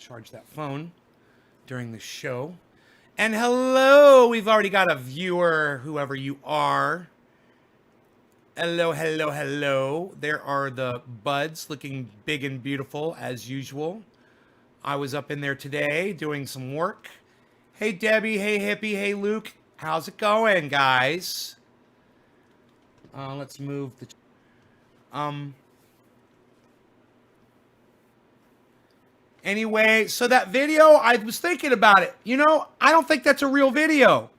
charge that phone during the show. And hello, we've already got a viewer, whoever you are. Hello, hello, hello. There are the buds looking big and beautiful as usual. I was up in there today doing some work. Hey, Debbie. Hey, Hippie. Hey, Luke. How's it going, guys? Let's move the... Anyway, so that video, I was thinking about it. You know, I don't think that's a real video.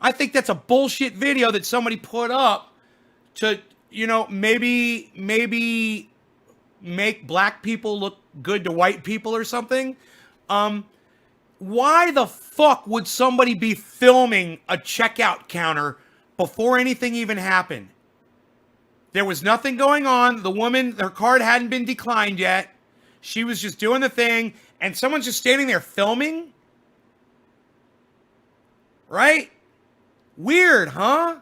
I think that's a bullshit video that somebody put up to, you know, maybe make black people look good to white people or something. Why the fuck would somebody be filming a checkout counter before anything even happened? There was nothing going on. The woman, her card hadn't been declined yet. She was just doing the thing, and someone's just standing there filming? Right? Weird, huh?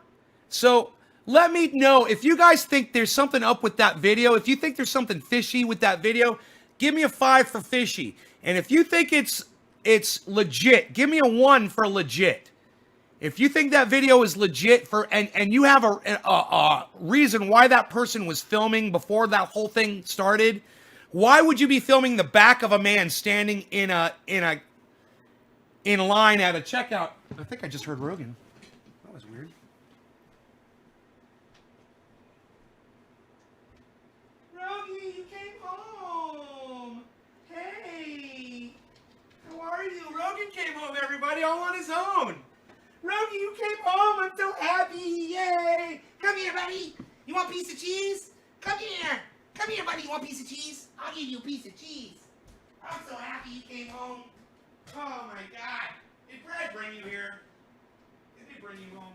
So let me know if you guys think there's something up with that video. If you think there's something fishy with that video, give me a 5 for fishy. And if you think it's legit, give me a 1 for legit. If you think that video is legit and you have a reason why that person was filming before that whole thing started, why would you be filming the back of a man standing in line at a checkout? I think I just heard Rogan. That was weird. Rogie, you came home. Hey, how are you? Rogan came home, everybody, all on his own. Rogie, you came home. I'm so happy. Yay. Come here, buddy. You want a piece of cheese? Come here. Come here, buddy. You want a piece of cheese? I'll give you a piece of cheese. I'm so happy you came home. Oh, my God. Did Brad bring you here? Did he bring you home?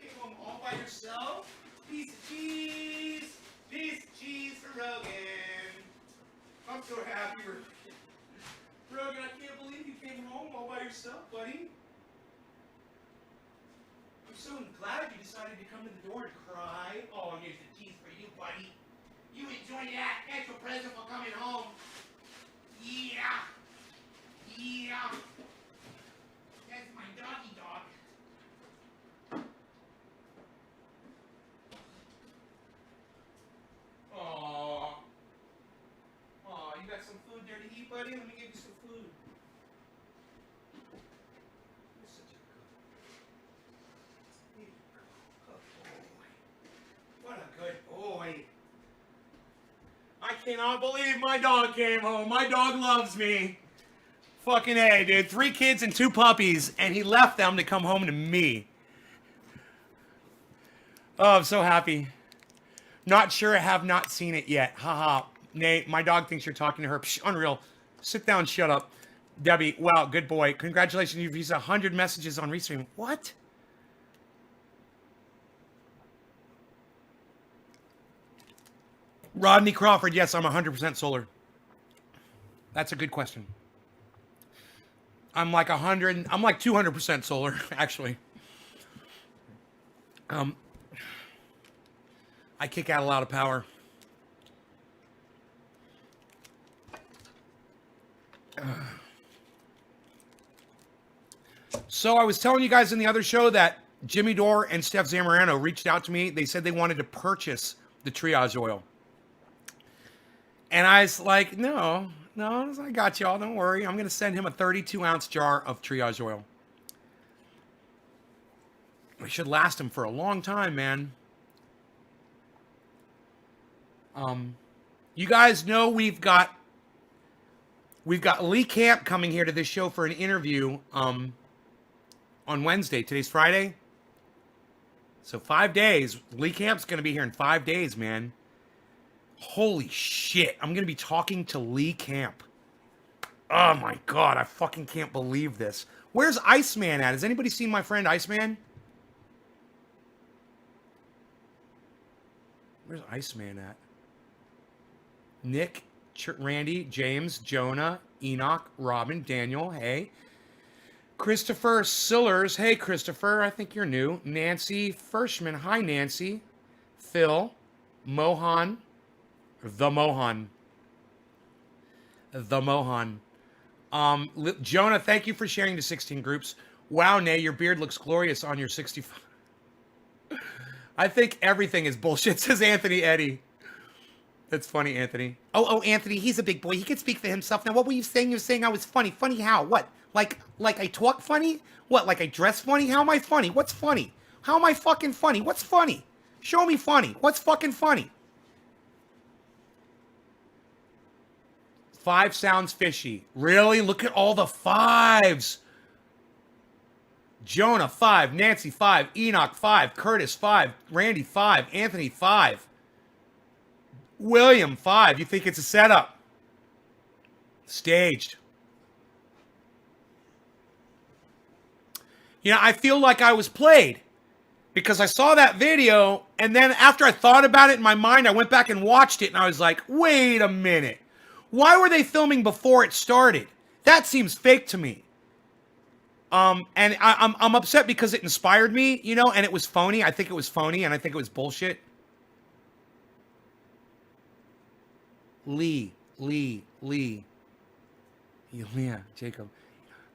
You came home all by yourself? Piece of cheese. Piece of cheese for Rogan. I'm so happy, Rogan. Rogan, I can't believe you came home all by yourself, buddy. I'm so glad you decided to come to the door and cry. Oh, and here's the cheese for you, buddy. You enjoy that. That's your present for coming home. Yeah. Yeah. That's my doggy dog. Aww. Aw, you got some food there to eat, buddy? Let me give you some food. You're such a good boy. What a good boy. I cannot believe my dog came home. My dog loves me. Fucking A, dude. 3 kids and 2 puppies, and he left them to come home to me. Oh, I'm so happy. Not sure, I have not seen it yet. Haha. Nate, my dog thinks you're talking to her. Psh, unreal. Sit down, shut up. Debbie, wow, good boy. Congratulations, you've used 100 messages on Restream. What? Rodney Crawford, yes, I'm 100% solar. That's a good question. I'm like 200% solar, actually. I kick out a lot of power. So I was telling you guys in the other show that Jimmy Dore and Steph Zamorano reached out to me. They said they wanted to purchase the triage oil. And I was like, no, I got y'all. Don't worry. I'm going to send him a 32-ounce jar of triage oil. We should last him for a long time, man. You guys know we've got Lee Camp coming here to this show for an interview on Wednesday. Today's Friday. So 5 days. Lee Camp's going to be here in 5 days, man. Holy shit. I'm going to be talking to Lee Camp. Oh my God. I fucking can't believe this. Where's Iceman at? Has anybody seen my friend Iceman? Where's Iceman at? Nick, Randy, James, Jonah, Enoch, Robin, Daniel, hey. Christopher Sillers, hey Christopher, I think you're new. Nancy Firschman, hi Nancy. Phil, Mohan, the Mohan. The Mohan. Jonah, thank you for sharing to 16 groups. Wow, Nay, your beard looks glorious on your 65. I think everything is bullshit, says Anthony Eddy. That's funny, Anthony. Oh, Anthony, he's a big boy. He can speak for himself. Now, what were you saying? You're saying I was funny. Funny how? What? Like I talk funny? What, like I dress funny? How am I funny? What's funny? How am I fucking funny? What's funny? Show me funny. What's fucking funny? 5 sounds fishy. Really? Look at all the 5s. Jonah, 5. Nancy, 5. Enoch, 5. Curtis, 5. Randy, 5. Anthony, 5. William, 5. You think it's a setup? Staged. You know, I feel like I was played because I saw that video, and then after I thought about it in my mind, I went back and watched it, and I was like, wait a minute. Why were they filming before it started? That seems fake to me. And I'm upset because it inspired me, you know, and it was phony. I think it was phony, and I think it was bullshit. Lee. Yeah, Jacob.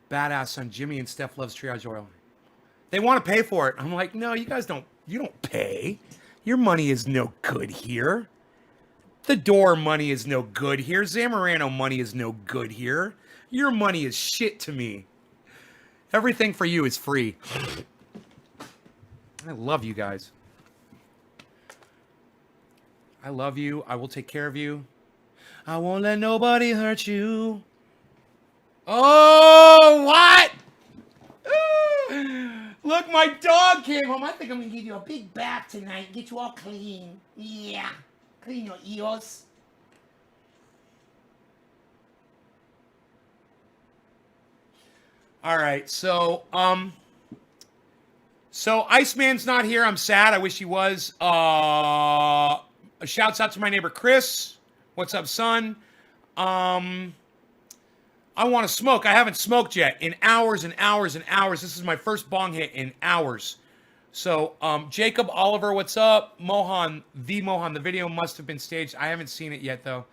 Badass son Jimmy and Steph loves triage oil. They want to pay for it. I'm like, no, you guys don't. You don't pay. Your money is no good here. The door money is no good here. Zamorano money is no good here. Your money is shit to me. Everything for you is free. I love you guys. I love you. I will take care of you. I won't let nobody hurt you. Oh, what? Look, my dog came home. I think I'm going to give you a big bath tonight. Get you all clean. Yeah. Clean your ears. All right, so Iceman's not here. I'm sad. I wish he was. Shouts out to my neighbor Chris. What's up, son? I want to smoke. I haven't smoked yet in hours and hours and hours. This is my first bong hit in hours. So, Jacob Oliver, what's up? Mohan, the video must have been staged. I haven't seen it yet, though.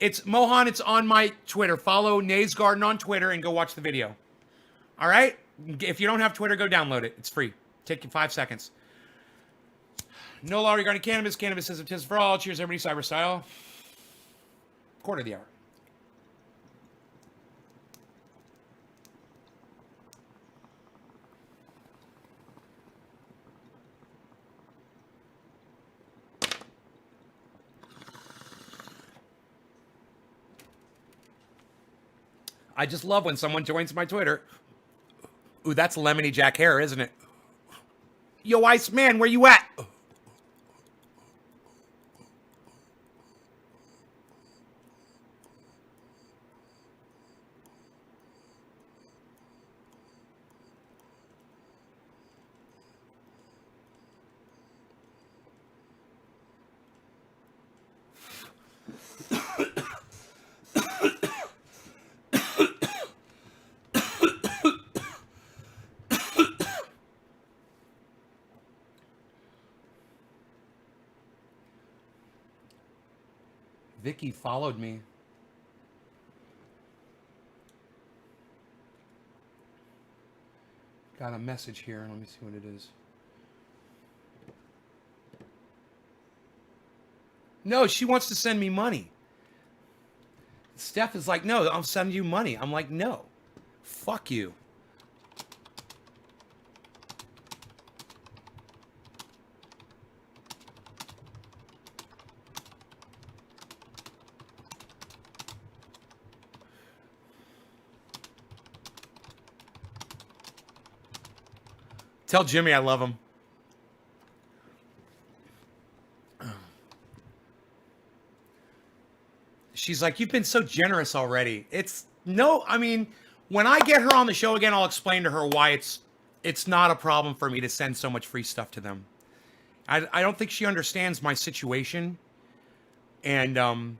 It's Mohan. It's on my Twitter. Follow Nays Garden on Twitter and go watch the video. All right? If you don't have Twitter, go download it. It's free. Take you 5 seconds. No law regarding cannabis. Cannabis is a tis for all. Cheers, everybody. Cyber style. Quarter of the hour. I just love when someone joins my Twitter. Ooh, that's Lemony Jack hair, isn't it? Yo, Iceman, where you at? Vicky followed me. Got a message here. Let me see what it is. No, she wants to send me money. Steph is like, no, I'll send you money. I'm like, no. Fuck you. Tell Jimmy I love him. She's like, you've been so generous already. It's no, I mean, when I get her on the show again, I'll explain to her why it's not a problem for me to send so much free stuff to them. I don't think she understands my situation. And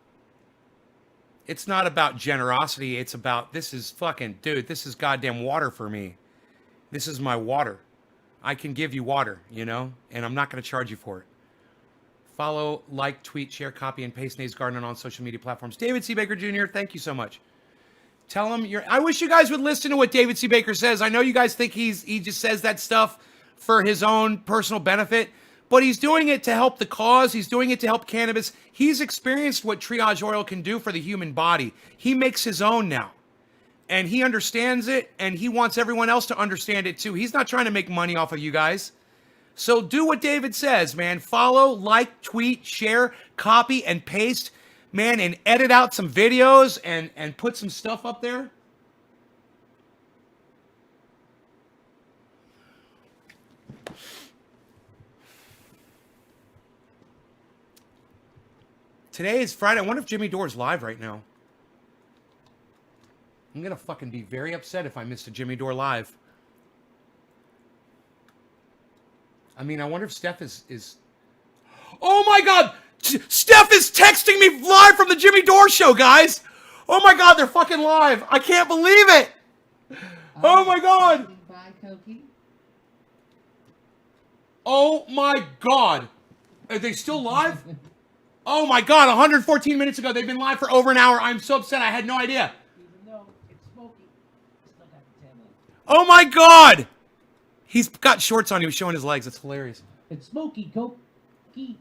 it's not about generosity. It's about, this is fucking, dude, this is goddamn water for me. This is my water. I can give you water, you know, and I'm not going to charge you for it. Follow, like, tweet, share, copy, and paste Nate's Garden on all social media platforms. David C. Baker Jr., thank you so much. Tell him you're... I wish you guys would listen to what David C. Baker says. I know you guys think he just says that stuff for his own personal benefit, but he's doing it to help the cause. He's doing it to help cannabis. He's experienced what triage oil can do for the human body. He makes his own now, and he understands it, and he wants everyone else to understand it too. He's not trying to make money off of you guys. So do what David says, man. Follow, like, tweet, share, copy, and paste, man, and edit out some videos and put some stuff up there. Today is Friday. I wonder if Jimmy Dore's live right now. I'm going to fucking be very upset if I missed a Jimmy Dore live. I mean, I wonder if Steph is... Oh my God! Steph is texting me live from the Jimmy Dore show, guys! Oh my God, they're fucking live! I can't believe it! Oh my God! Oh my God! Are they still live? Oh my God, 114 minutes ago. They've been live for over an hour. I'm so upset. I had no idea. Even though it's smoky, still got the 10 left. Oh my God! He's got shorts on. He was showing his legs. It's hilarious. It's smoky, Koki.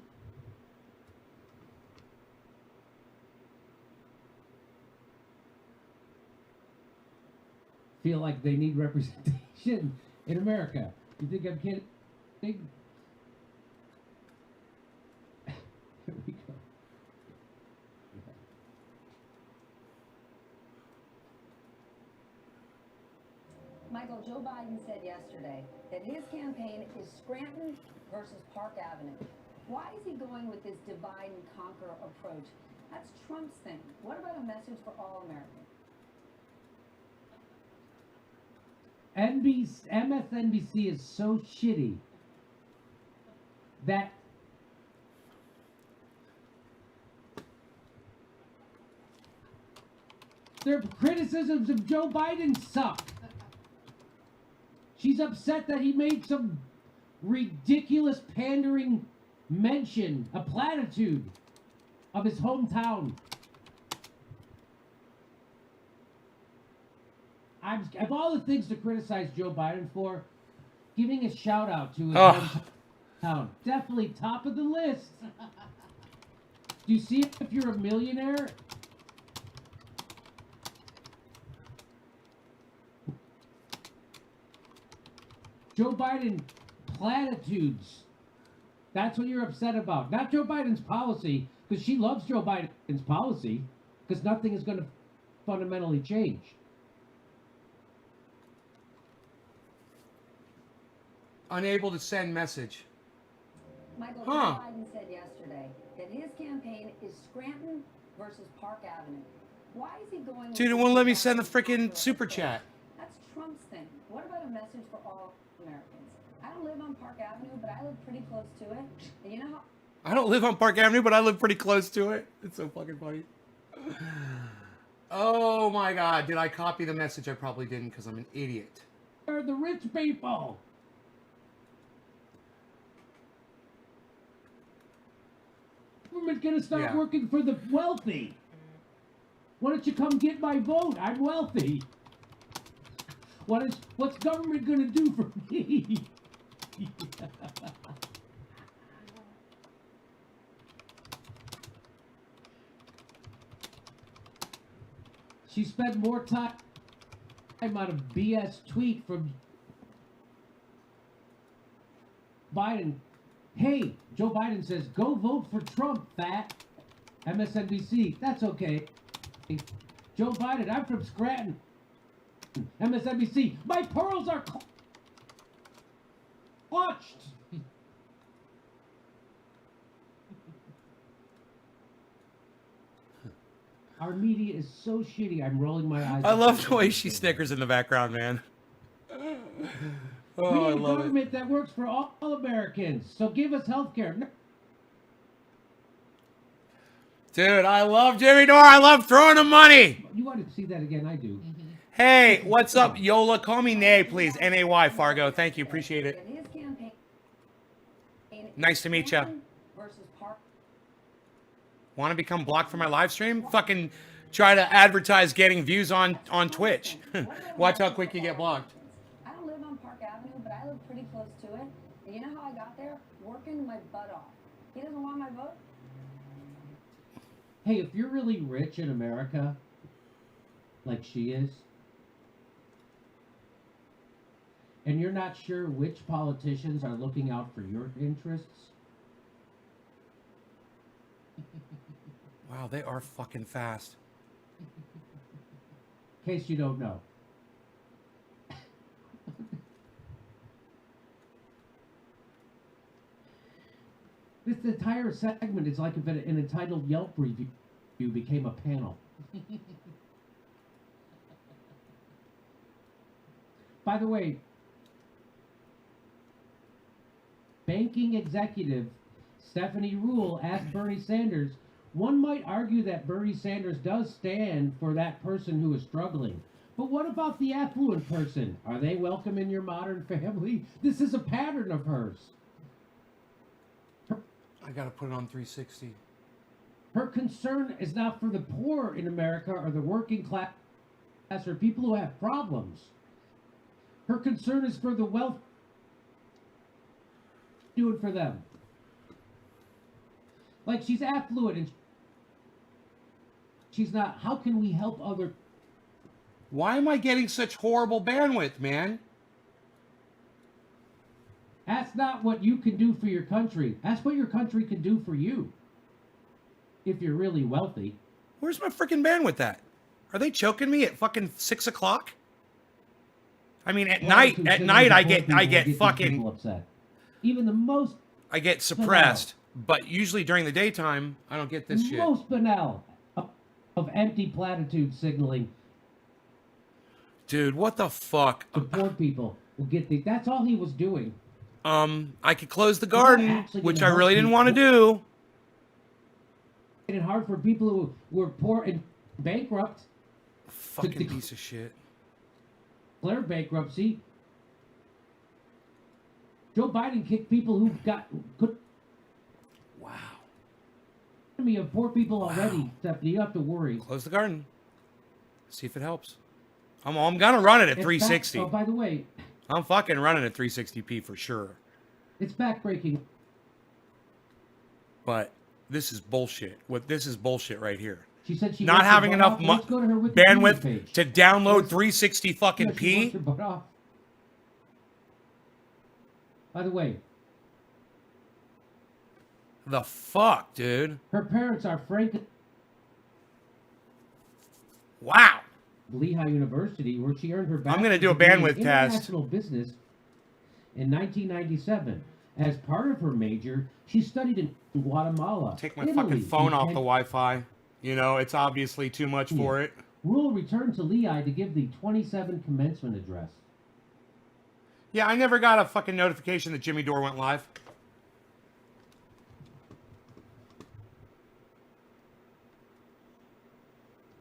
Feel like they need representation in America. You think I'm kidding? Here we go. Michael, Joe Biden said yesterday that his campaign is Scranton versus Park Avenue. Why is he going with this divide and conquer approach? That's Trump's thing. What about a message for all Americans? MSNBC is so shitty that their criticisms of Joe Biden suck. She's upset that he made some ridiculous pandering mention, a platitude of his hometown. Of all the things to criticize Joe Biden for, giving a shout out to his hometown. Definitely top of the list. Do you see if you're a millionaire? Joe Biden platitudes. That's what you're upset about. Not Joe Biden's policy, because she loves Joe Biden's policy, because nothing is going to fundamentally change. Unable to send message. Michael, Joe Biden said yesterday that his campaign is Scranton versus Park Avenue. Why is he going... Dude, it won't let me send the freaking super chat. That's Trump's thing. What about a message for all Americans? I don't live on Park Avenue, but I live pretty close to it. And you know how... I don't live on Park Avenue, but I live pretty close to it. It's so fucking funny. Oh my God. Did I copy the message? I probably didn't because I'm an idiot. They're the rich people. Government's gonna start working for the wealthy. Why don't you come get my vote? I'm wealthy. What's government gonna do for me? She spent more time on a BS tweet from Biden. Hey, Joe Biden says, go vote for Trump, fat. MSNBC, that's okay. Joe Biden, I'm from Scranton. MSNBC, my pearls are clutched. Our media is so shitty, I'm rolling my eyes. I love the way she snickers in the background, man. Oh, we need I a love government it. that works for all Americans. So give us health care. Dude, I love Jimmy Dore. I love throwing him money. You want to see that again? I do. Hey, what's up, Yola? Call me Nay, please. N-A-Y, Fargo. Thank you. Appreciate it. Nice to meet you. Versus Park Want to become blocked from my live stream? Fucking try to advertise getting views on Twitch. Watch how quick you get blocked. I don't live on Park Avenue, but I live pretty close to it. And you know how I got there? Working my butt off. He doesn't want my vote? Hey, if you're really rich in America, like she is, and you're not sure which politicians are looking out for your interests, Wow, they are fucking fast. in case you don't know. This entire segment is like if an entitled Yelp review became a panel. By the way, banking executive Stephanie Rule asked Bernie Sanders, one might argue that Bernie Sanders does stand for that person who is struggling. But what about the affluent person? Are they welcome in your modern family? This is a pattern of hers. I gotta put it on 360. Her concern is not for the poor in America or the working class or people who have problems. Her concern is for the wealth. Do it for them. Like she's affluent and she's not. How can we help other? Why am I getting such horrible bandwidth, man? That's not what you can do for your country. That's what your country can do for you. If you're really wealthy. Where's my freaking bandwidth at? Are they choking me at fucking 6 o'clock? I mean, at night I get fucking upset. Even the most I get suppressed, but usually during the daytime I don't get this shit. Most banal of empty platitude signaling. Dude, what the fuck? The poor people will get the. That's all he was doing. I could close the garden, which I really didn't want to do. It's hard for people who were poor and bankrupt. Fucking piece of shit. Declare bankruptcy. Joe Biden kicked people who could. Wow. Enemy of poor people already. Stephanie, you don't have to worry. Close the garden. See if it helps. I'm gonna run it at 360. Oh, by the way, I'm fucking running at 360p for sure. It's backbreaking. But this is bullshit. This is bullshit right here. She said she not having enough bandwidth to download 360 fucking p. By the way, the fuck, dude. Her parents are Frank. Wow. Lehigh University, where she earned her bachelor's I'm going to do a degree bandwidth in test. International business in 1997. As part of her major, she studied in Guatemala. Take my Italy, fucking phone off the Wi-Fi. You know, it's obviously too much for it. Rule returned to Lehigh to give the 27 commencement address. Yeah, I never got a fucking notification that Jimmy Dore went live.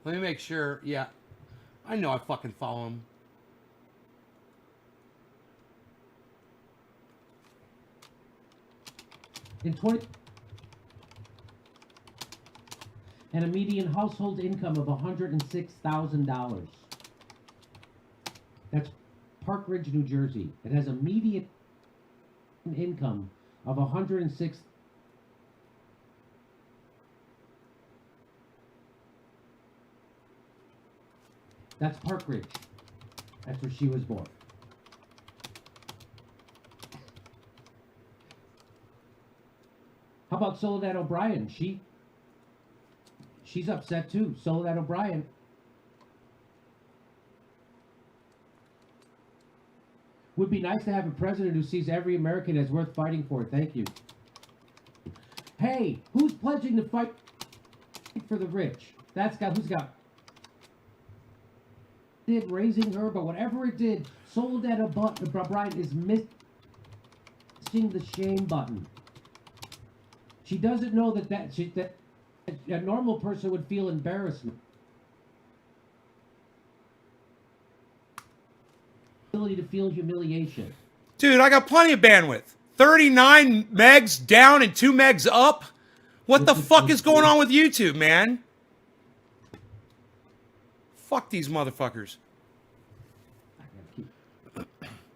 Let me make sure. Yeah. I know I fucking follow him. In 20 and a median household income of $106,000. That's Park Ridge, New Jersey. It has a median income of $106,000. That's Park Ridge. That's where she was born. How about Soledad O'Brien? She's upset too. Soledad O'Brien. Would be nice to have a president who sees every American as worth fighting for. Thank you. Hey, who's pledging to fight for the rich? Who's got did raising her, but whatever it did, Soledad O'Brien is missing the shame button. She doesn't know that a normal person would feel embarrassment. Ability to feel humiliation. Dude, I got plenty of bandwidth. 39 megs down and 2 megs up. What the fuck is going on with YouTube, man? Fuck these motherfuckers.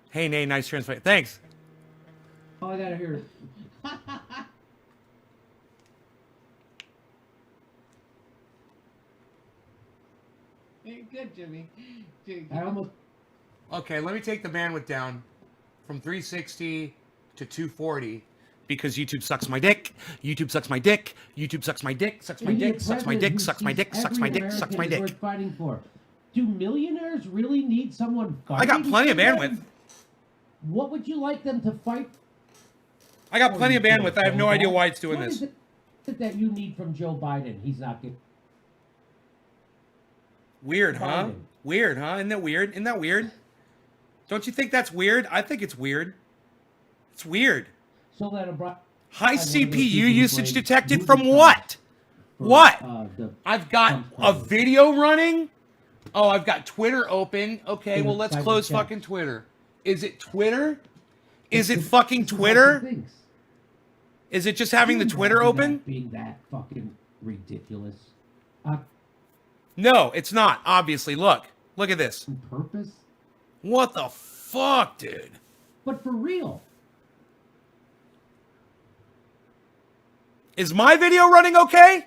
Hey, Nay, nice translate. Thanks. Oh, I gotta hear it. Good, Jimmy. I almost. Okay, let me take the bandwidth down from 360 to 240 because YouTube sucks my dick. YouTube sucks my dick. YouTube sucks my dick. Sucks my dick. Sucks my dick. Sucks my dick. Sucks my dick. Sucks my dick. Worth fighting for. Do millionaires really need someone fighting? I got plenty of bandwidth. What would you like them to fight? I got plenty of bandwidth. I have no idea why it's doing What this. is it that you need from Joe Biden? He's not getting. Weird, huh? Biden. Weird, huh? Isn't that weird? Isn't that weird? Don't you think that's weird? I think it's weird. It's weird. So that a High CPU usage detected from what? What? I've got a video running. Oh, I've got Twitter open. Okay, well, let's close fucking Twitter. Is it Twitter? Is it fucking Twitter? Is it just having the Twitter open? Being that fucking ridiculous. No, it's not. Obviously, look at this. On purpose? What the fuck, dude? But for real. Is my video running okay?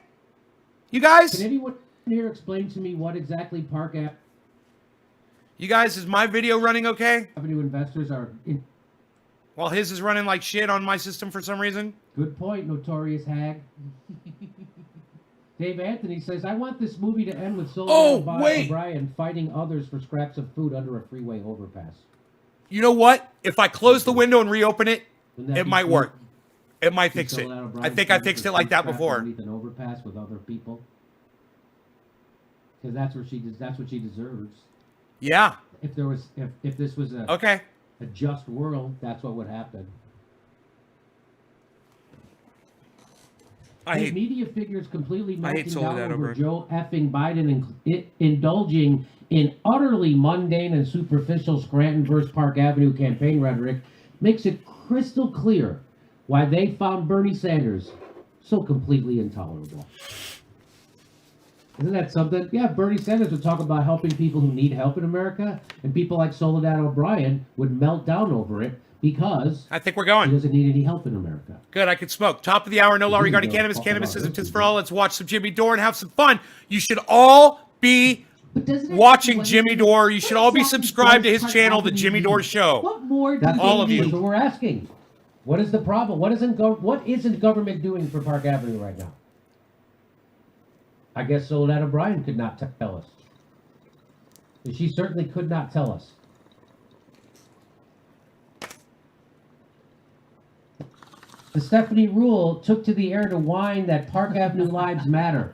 You guys? Can anyone here explain to me what exactly Park You guys, is my video running okay? Avenue investors are in? While his is running like shit on my system for some reason? Good point, notorious hag. Dave Anthony says, I want this movie to end with Soledad O'Brien fighting others for scraps of food under a freeway overpass. You know what? If I close the window and reopen it, it might work. It might fix it. I think I fixed it like that before. Underneath an overpass with other people. Because that's what she deserves. Yeah. If this was a just world, that's what would happen. Media figures completely melting down over Joe effing Biden indulging in utterly mundane and superficial Scranton versus Park Avenue campaign rhetoric makes it crystal clear why they found Bernie Sanders so completely intolerable. Isn't that something? Yeah, Bernie Sanders would talk about helping people who need help in America, and people like Soledad O'Brien would melt down over it because I think we're going. He doesn't need any help in America. Good, I could smoke. Top of the hour, no law regarding cannabis. Cannabis isn't just for all. Let's watch some Jimmy Dore and have some fun. You should all be watching Jimmy Dore. You should all be subscribed to his channel, The Jimmy Dore Show. What more? All of you. That's what we're asking. What is the problem? What isn't government doing for Park Avenue right now? I guess Soledad O'Brien could not tell us. She certainly could not tell us. The Stephanie Rule took to the air to whine that Park Avenue lives matter.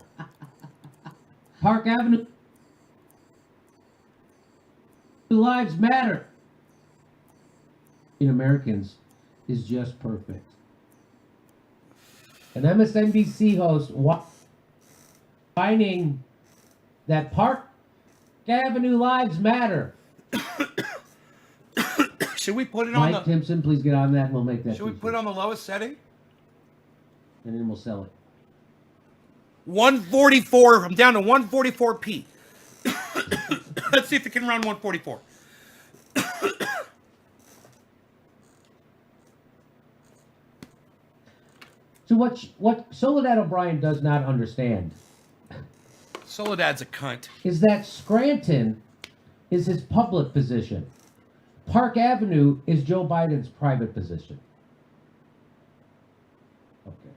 Park Avenue lives matter. In Americans is just perfect. An MSNBC host whining that Park Avenue lives matter. Should we put it on Mike Timpson, please get on that and we'll make that. Should we put it on the lowest setting? And then we'll sell it. 144. I'm down to 144p. Let's see if it can run 144. So what Soledad O'Brien does not understand Soledad's a cunt. is that Scranton is his public position. Park Avenue is Joe Biden's private position. Okay.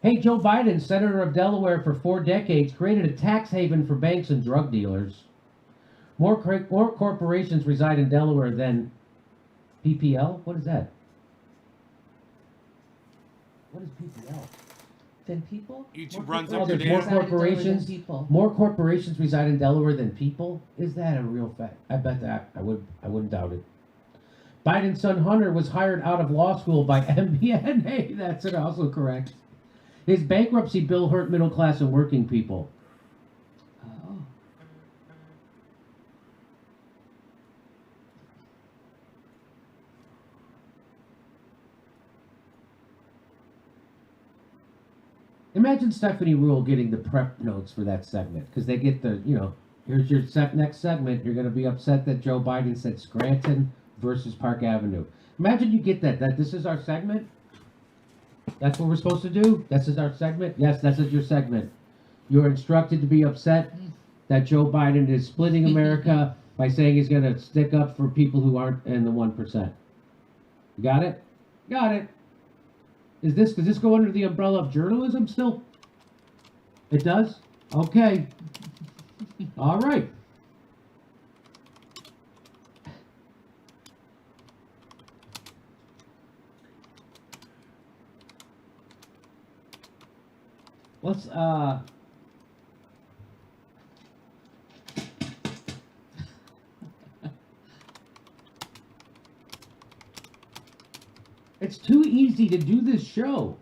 Hey, Joe Biden, Senator of Delaware for 4 decades, created a tax haven for banks and drug dealers. More corporations reside in Delaware than PPL? What is that? What is PPL? Than people? YouTube runs Oh, up your there's more data. corporations. People. More corporations reside in Delaware than people. Is that a real fact? I bet that. I wouldn't doubt it. Biden's son Hunter was hired out of law school by MBNA. That's also correct. His bankruptcy bill hurt middle class and working people. Oh. Imagine Stephanie Rule getting the prep notes for that segment because they get the, here's your next segment. You're going to be upset that Joe Biden said Scranton versus Park Avenue. Imagine you get that this is our segment. That's what we're supposed to do. This is our segment. Yes, this is your segment. You're instructed to be upset that Joe Biden is splitting America by saying he's going to stick up for people who aren't in the 1%. You got it? Got it. Does this go under the umbrella of journalism still? It does? Okay. All right. Let's It's too easy to do this show.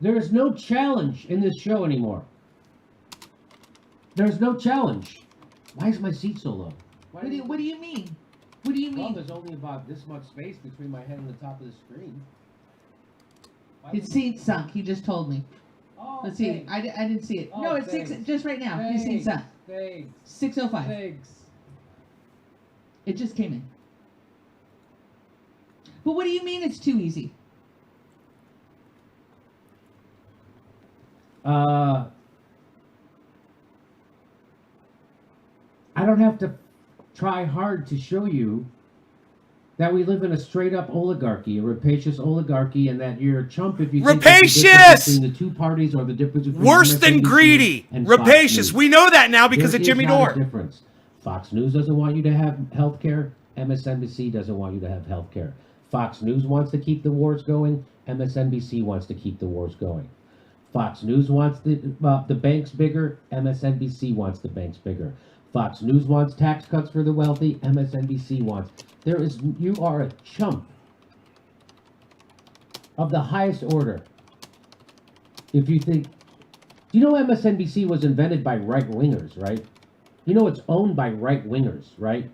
There is no challenge in this show anymore. There's no challenge. Why is my seat so low? What do you mean? What do you Well, mean? there's only about this much space between my head and the top of the screen. His seat sunk. He just told me. Oh, Let's see. thanks. I didn't see it. Oh, No, it's thanks. 6. Just right now. His seat sunk. Thanks. 6:05. Thanks. It just came in. But what do you mean it's too easy? I don't have to try hard to show you that we live in a straight-up oligarchy, a rapacious oligarchy, and that you're a chump if you think there's a difference Rapacious! between the two parties or the difference between Worse than MSNBC greedy. and Fox Rapacious. News. We know that now because There of is Jimmy not a Dore. difference. Fox News doesn't want you to have health care. MSNBC doesn't want you to have health care. Fox News wants to keep the wars going. MSNBC wants to keep the wars going. Fox News wants the banks bigger. MSNBC wants the banks bigger. Fox News wants tax cuts for the wealthy. MSNBC wants. You are a chump of the highest order. If you think, you know, MSNBC was invented by right-wingers, right? You know, it's owned by right-wingers, right?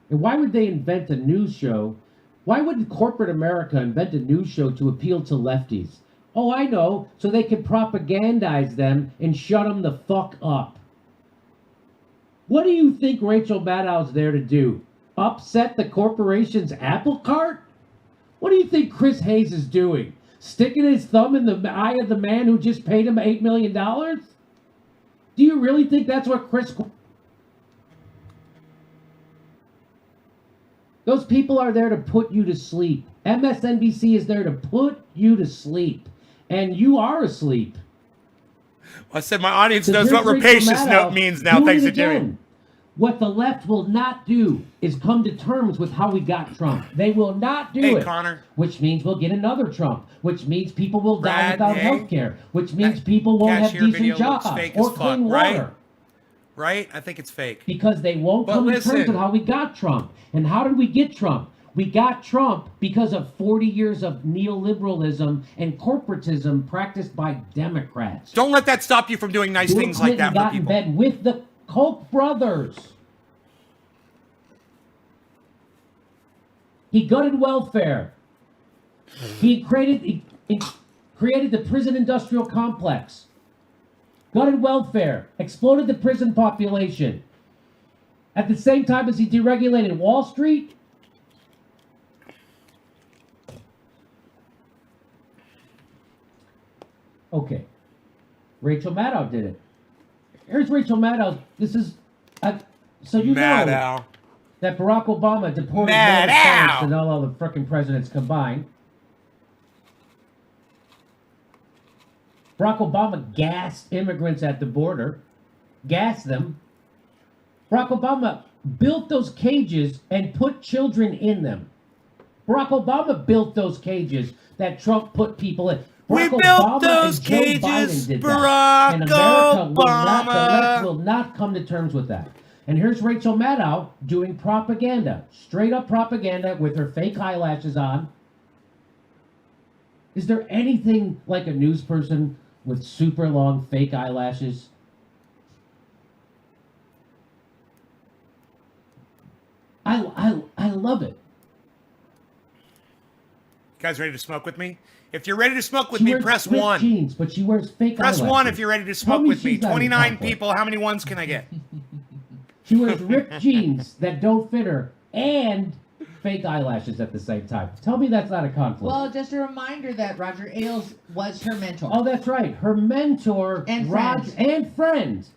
And why would they invent a news show? Why would corporate America invent a news show to appeal to lefties? Oh, I know, so they can propagandize them and shut them the fuck up. What do you think Rachel Maddow's there to do? Upset the corporation's apple cart? What do you think Chris Hayes is doing? Sticking his thumb in the eye of the man who just paid him $8 million? Do you really think that's what Those people are there to put you to sleep. MSNBC is there to put you to sleep. And you are asleep. I said my audience 'Cause knows what here's Rachel rapacious Maddow means now, doing thanks it to Jimmy. again. What the left will not do is come to terms with how we got Trump. They will not do Hey, it. Connor. Which means we'll get another Trump. Which means people will die Brad, without hey. health care. Which means That people won't have cashier video decent looks jobs fake or as clean fuck, right? water. Right? I think it's fake. Because they won't But come to listen. terms with how we got Trump. And how did we get Trump? We got Trump because of 40 years of neoliberalism and corporatism practiced by Democrats. Don't let that stop you from doing nice Bill things like Clinton that for got in people. bed with the Koch brothers. He gutted welfare. He created the prison industrial complex. Gutted welfare. Exploded the prison population. At the same time as he deregulated Wall Street. Okay. Rachel Maddow did it. Here's Rachel Maddow. This is, so you know Maddow. that Barack Obama deported more Maddow. Hispanics than all the frickin' presidents combined. Barack Obama gassed immigrants at the border. Gassed them. Barack Obama built those cages and put children in them. Barack Obama built those cages that Trump put people in. We Barack built Obama those and Joe cages, Biden did that. Barack And America will not, the Obama. left will not come to terms with that. And here's Rachel Maddow doing propaganda, straight up propaganda with her fake eyelashes on. Is there anything like a news person with super long fake eyelashes? I love it. You guys ready to smoke with me? If you're ready to smoke with She me, wears press ripped 1. jeans, but she wears fake Press eyelashes. 1 if you're ready to Tell smoke with me. she's not in 29 conflict. people. How many ones can I get? She wears ripped jeans that don't fit her and fake eyelashes at the same time. Tell me that's not a conflict. Well, just a reminder that Roger Ailes was her mentor. Oh, that's right. Her mentor And friend,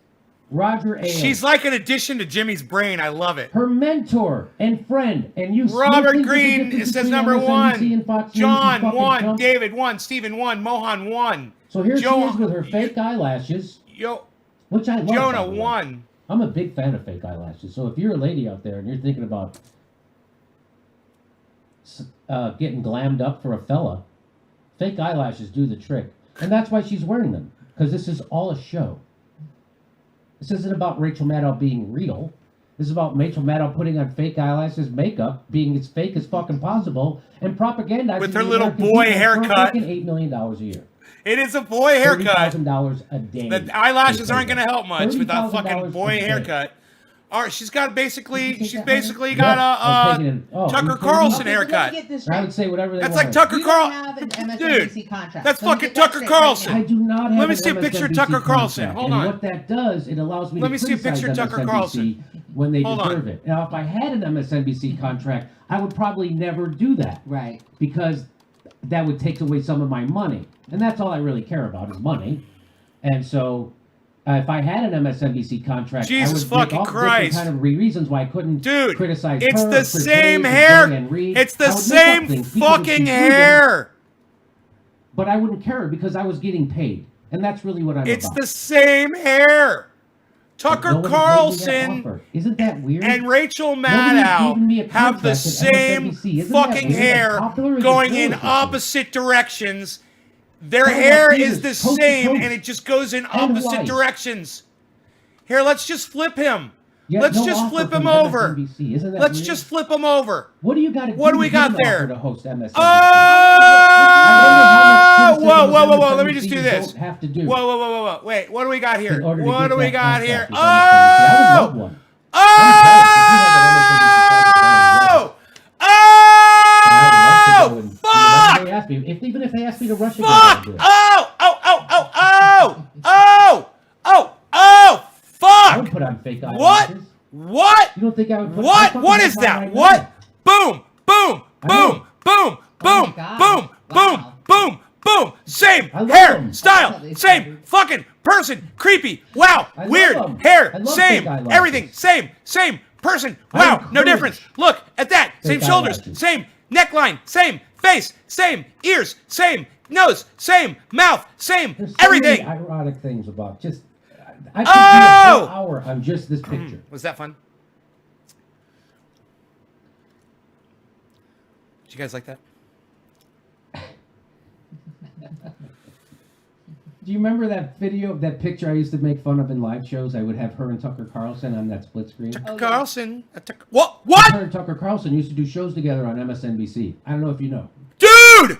Roger Ailes. She's like an addition to Jimmy's brain. I love it. her mentor and friend. And you Robert think there's a Green, difference it says between number MSNBC 1. and Fox News and John, fucking 1. Trump? David, 1. Stephen, 1. Mohan, 1. So here Joe- she is with her fake eyelashes, Yo, which I love. Jonah, by the way. 1. I'm a big fan of fake eyelashes. So if you're a lady out there and you're thinking about getting glammed up for a fella, fake eyelashes do the trick. And that's why she's wearing them. Because this is all a show. This isn't about Rachel Maddow being real. This is about Rachel Maddow putting on fake eyelashes, makeup, being as fake as fucking possible, and propagandizing With her the little American boy people for haircut. fucking $8 million a year. It is a boy haircut. $30,000 a day. The eyelashes aren't going to help much with that fucking $30,000 boy a day. haircut. All right, she's got basically, Did you she's take that basically haircut? got Yeah, I was a taking it. Oh, Tucker you kidding me? Carlson Okay, so let me haircut. get this I straight. would say whatever they That's want. like Tucker You don't Carlson. have an MSNBC contract. that's Let me fucking get that Tucker straight right Carlson. I do not have Let me an see a picture of MSNBC Tucker Carlson. contract. Hold and on. what that does, it allows me Let to me see a criticize picture of Tucker MSNBC Carlson. when they Hold on. deserve it. Now, if I had an MSNBC contract, I would probably never do that Right. because that would take away some of my money, and that's all I really care about is money. And so, if I had an MSNBC contract, Jesus I would make fucking all Christ. different kind of reasons why I couldn't Dude, criticize it's her, the Chris same Hayes, hair. and Diane Reed. It's the I would make up same things. People would fucking keep losing, hair. but I wouldn't care because I was getting paid, and that's really what I'm It's about. the same hair. Tucker No one has made me that Carlson offer. Isn't that weird? and Rachel Nobody's given me a Maddow have the contract at same MSNBC. Isn't that fucking weird? hair As popular as going it in is, opposite directions. Their Talking hair about is the Peters, coast to same coast. and it just goes in opposite white. directions. Here, let's just flip him. Yet Let's no just offer flip from him over. MSNBC. Isn't that Let's weird? just flip him over. What do you got to do? What do we to get got an there? offer to host MSNBC? Oh! Whoa, Whoa, whoa, whoa, whoa. Let me just do this. Don't have to do. Whoa, whoa, whoa, whoa, whoa. Wait, what do we got here? in order to What get do we that got here? contract with MSNBC. I would love Oh! one. Oh! Oh! Fuck! They ask me, even if they ask me to rush again, Fuck! I'll do it. Oh! Oh! Oh! Oh! Oh! Oh! Oh! Oh! I would Fuck! put on fake What? eyelashes. What? You don't think I would put What? I What fucking is have that? one right What? now. Boom! Boom! I Boom! know. Boom! Oh Boom! my God. Boom! Boom! Wow. Boom! Boom! Same I love hair, them. style, Definitely same funny. fucking person, creepy. Wow, I love weird them. hair, I love same, fake eyelashes. everything, same person. I Wow, am no cringe. difference. Look at that, same Fake shoulders, eyelashes. same neckline, same face, same ears, same nose, same mouth, same There's so everything. many ironic things about just. I could Oh! do a whole hour on just this picture. Was that fun? Did you guys like that? Do you remember that video, that picture I used to make fun of in live shows? I would have her and Tucker Carlson on that split screen. Oh, yeah. Carlson. What? What? Her and Tucker Carlson used to do shows together on MSNBC. I don't know if you know. Dude!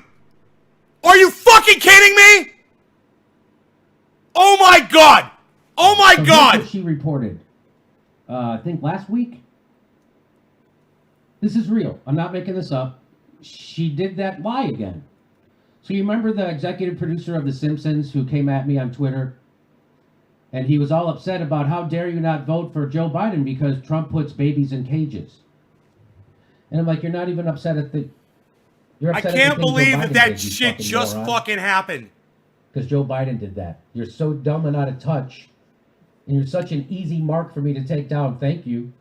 Are you fucking kidding me? Oh my god! Oh my So here's god! what she reported, I think last week. This is real. I'm not making this up. She did that lie again. So you remember the executive producer of The Simpsons who came at me on Twitter? And he was all upset about how dare you not vote for Joe Biden because Trump puts babies in cages. And I'm like, you're not even upset at the... You're I upset can't at the thing believe Joe that Biden that did, you shit fucking just moron. fucking happened. Because Joe Biden did that. You're so dumb and out of touch. And you're such an easy mark for me to take down. Thank you.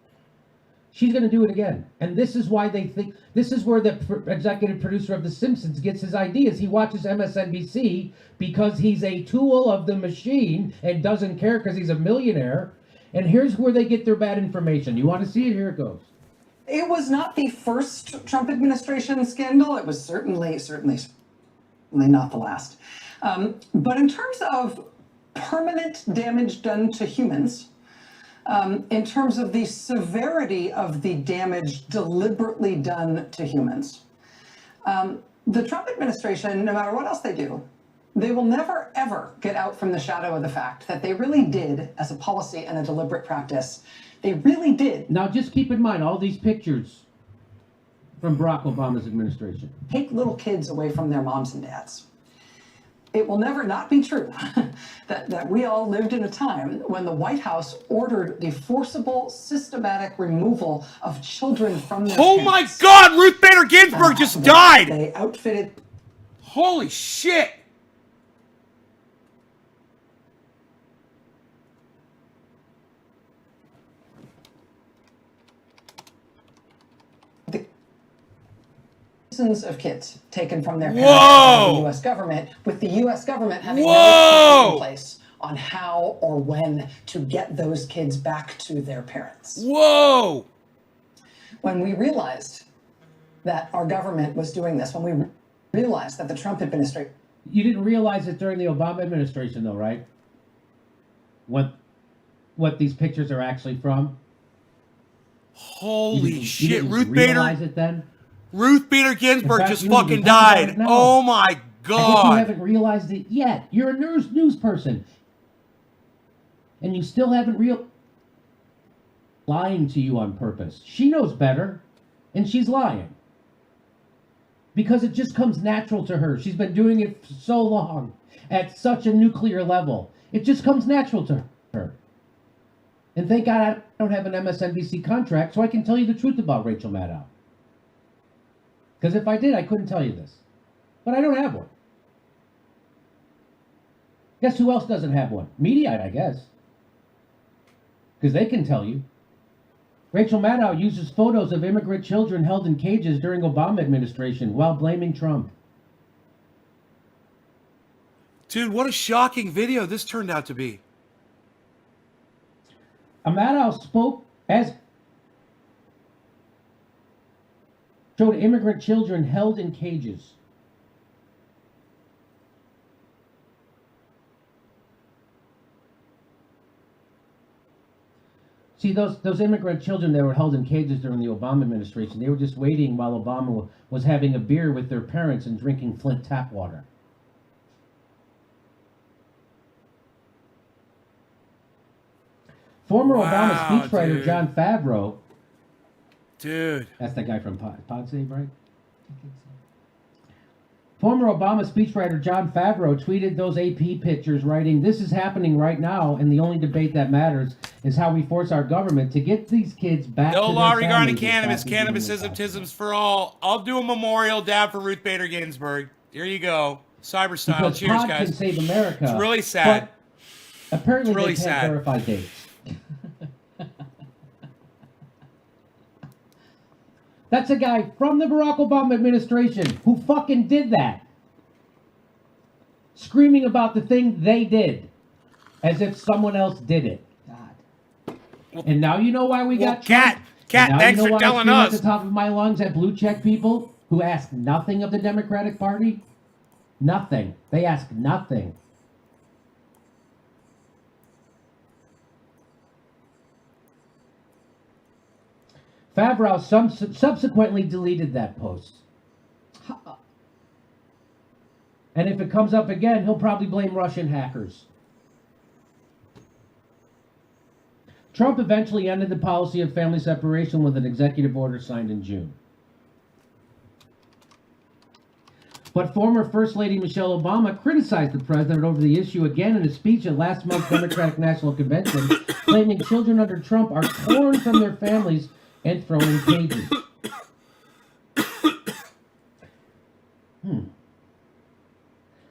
She's going to do it again. And this is why they think, this is where the executive producer of The Simpsons gets his ideas. He watches MSNBC because he's a tool of the machine and doesn't care because he's a millionaire. And here's where they get their bad information. You want to see it? Here it goes. It was not the first Trump administration scandal. It was certainly not the last. But in terms of permanent damage done to humans, in terms of the severity of the damage deliberately done to humans, the Trump administration, no matter what else they do, they will never, ever get out from the shadow of the fact that they really did, as a policy and a deliberate practice, they really did. Now just keep in mind all these pictures. from Barack Obama's administration. Take little kids away from their moms and dads. It will never not be true that we all lived in a time when the White House ordered the forcible, systematic removal of children from their Oh my parents. God! Ruth Bader Ginsburg just died! They outfitted Holy shit! thousands of kids taken from their Whoa! parents by the U.S. government, with the U.S. government having no plan in place on how or when to get those kids back to their parents. Whoa! When we realized that our government was doing this, when we realized that the Trump administration... You didn't realize it during the Obama administration, though, right? What these pictures are actually from? Holy you shit! didn't Ruth realize Bader. it then? Ruth Bader Ginsburg fact, just you need to fucking talk about died. it now. Oh my I guess you God! haven't realized it yet. You're a news person. And you still haven't lying to you on purpose. She knows better, and she's lying. Because it just comes natural to her. She's been doing it for so long, at such a nuclear level. It just comes natural to her. And thank God I don't have an MSNBC contract, so I can tell you the truth about Rachel Maddow. Because if I did, I couldn't tell you this. But I don't have one. Guess who else doesn't have one? Mediaite, I guess. Because they can tell you. Rachel Maddow uses photos of immigrant children held in cages during Obama administration while blaming Trump. Dude, what a shocking video this turned out to be. Maddow spoke as showed immigrant children held in cages. See, those immigrant children that were held in cages during the Obama administration, they were just waiting while Obama was having a beer with their parents and drinking Flint tap water. Former Obama speechwriter dude. John Favreau. Dude. That's that guy from Pod Save, right? Former Obama speechwriter John Favreau tweeted those AP pictures, writing, "This is happening right now, and the only debate that matters is how we force our government to get these kids back to No their law regarding families as cannabis. fast as humanly Cannabisism, possible." tisms for all. I'll do a memorial dab for Ruth Bader Ginsburg. Here you go. Cyber style. Because Cheers, Pod guys. can save America. It's really sad. But apparently It's really they can't sad. verify dates. That's a guy from the Barack Obama administration who fucking did that. Screaming about the thing they did. As if someone else did it. God. And now you know why we got Trump? Cat, And now thanks you know for why I telling scream us. at the top of my lungs at blue check people who ask nothing of the Democratic Party? Nothing. They ask nothing. Favreau subsequently deleted that post. And if it comes up again, he'll probably blame Russian hackers. Trump eventually ended the policy of family separation with an executive order signed in June. But former First Lady Michelle Obama criticized the president over the issue again in a speech at last month's Democratic National Convention, claiming children under Trump are torn from their families and thrown in cages.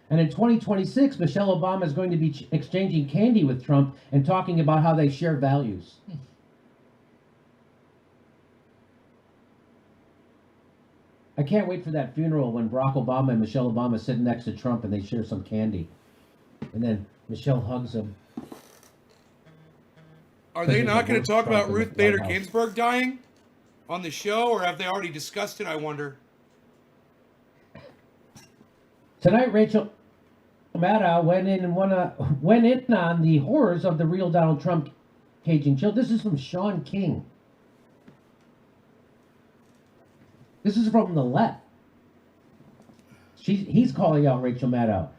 And in 2026, Michelle Obama is going to be exchanging candy with Trump and talking about how they share values. I can't wait for that funeral when Barack Obama and Michelle Obama sit next to Trump and they share some candy. And then Michelle hugs him. Are they not going to talk about Trump in the Ruth Bader White House. Ginsburg dying on the show, or have they already discussed it, I wonder? Tonight, Rachel Maddow went in on the horrors of the real Donald Trump caging children. This is from Sean King. This is from the left. He's calling out Rachel Maddow.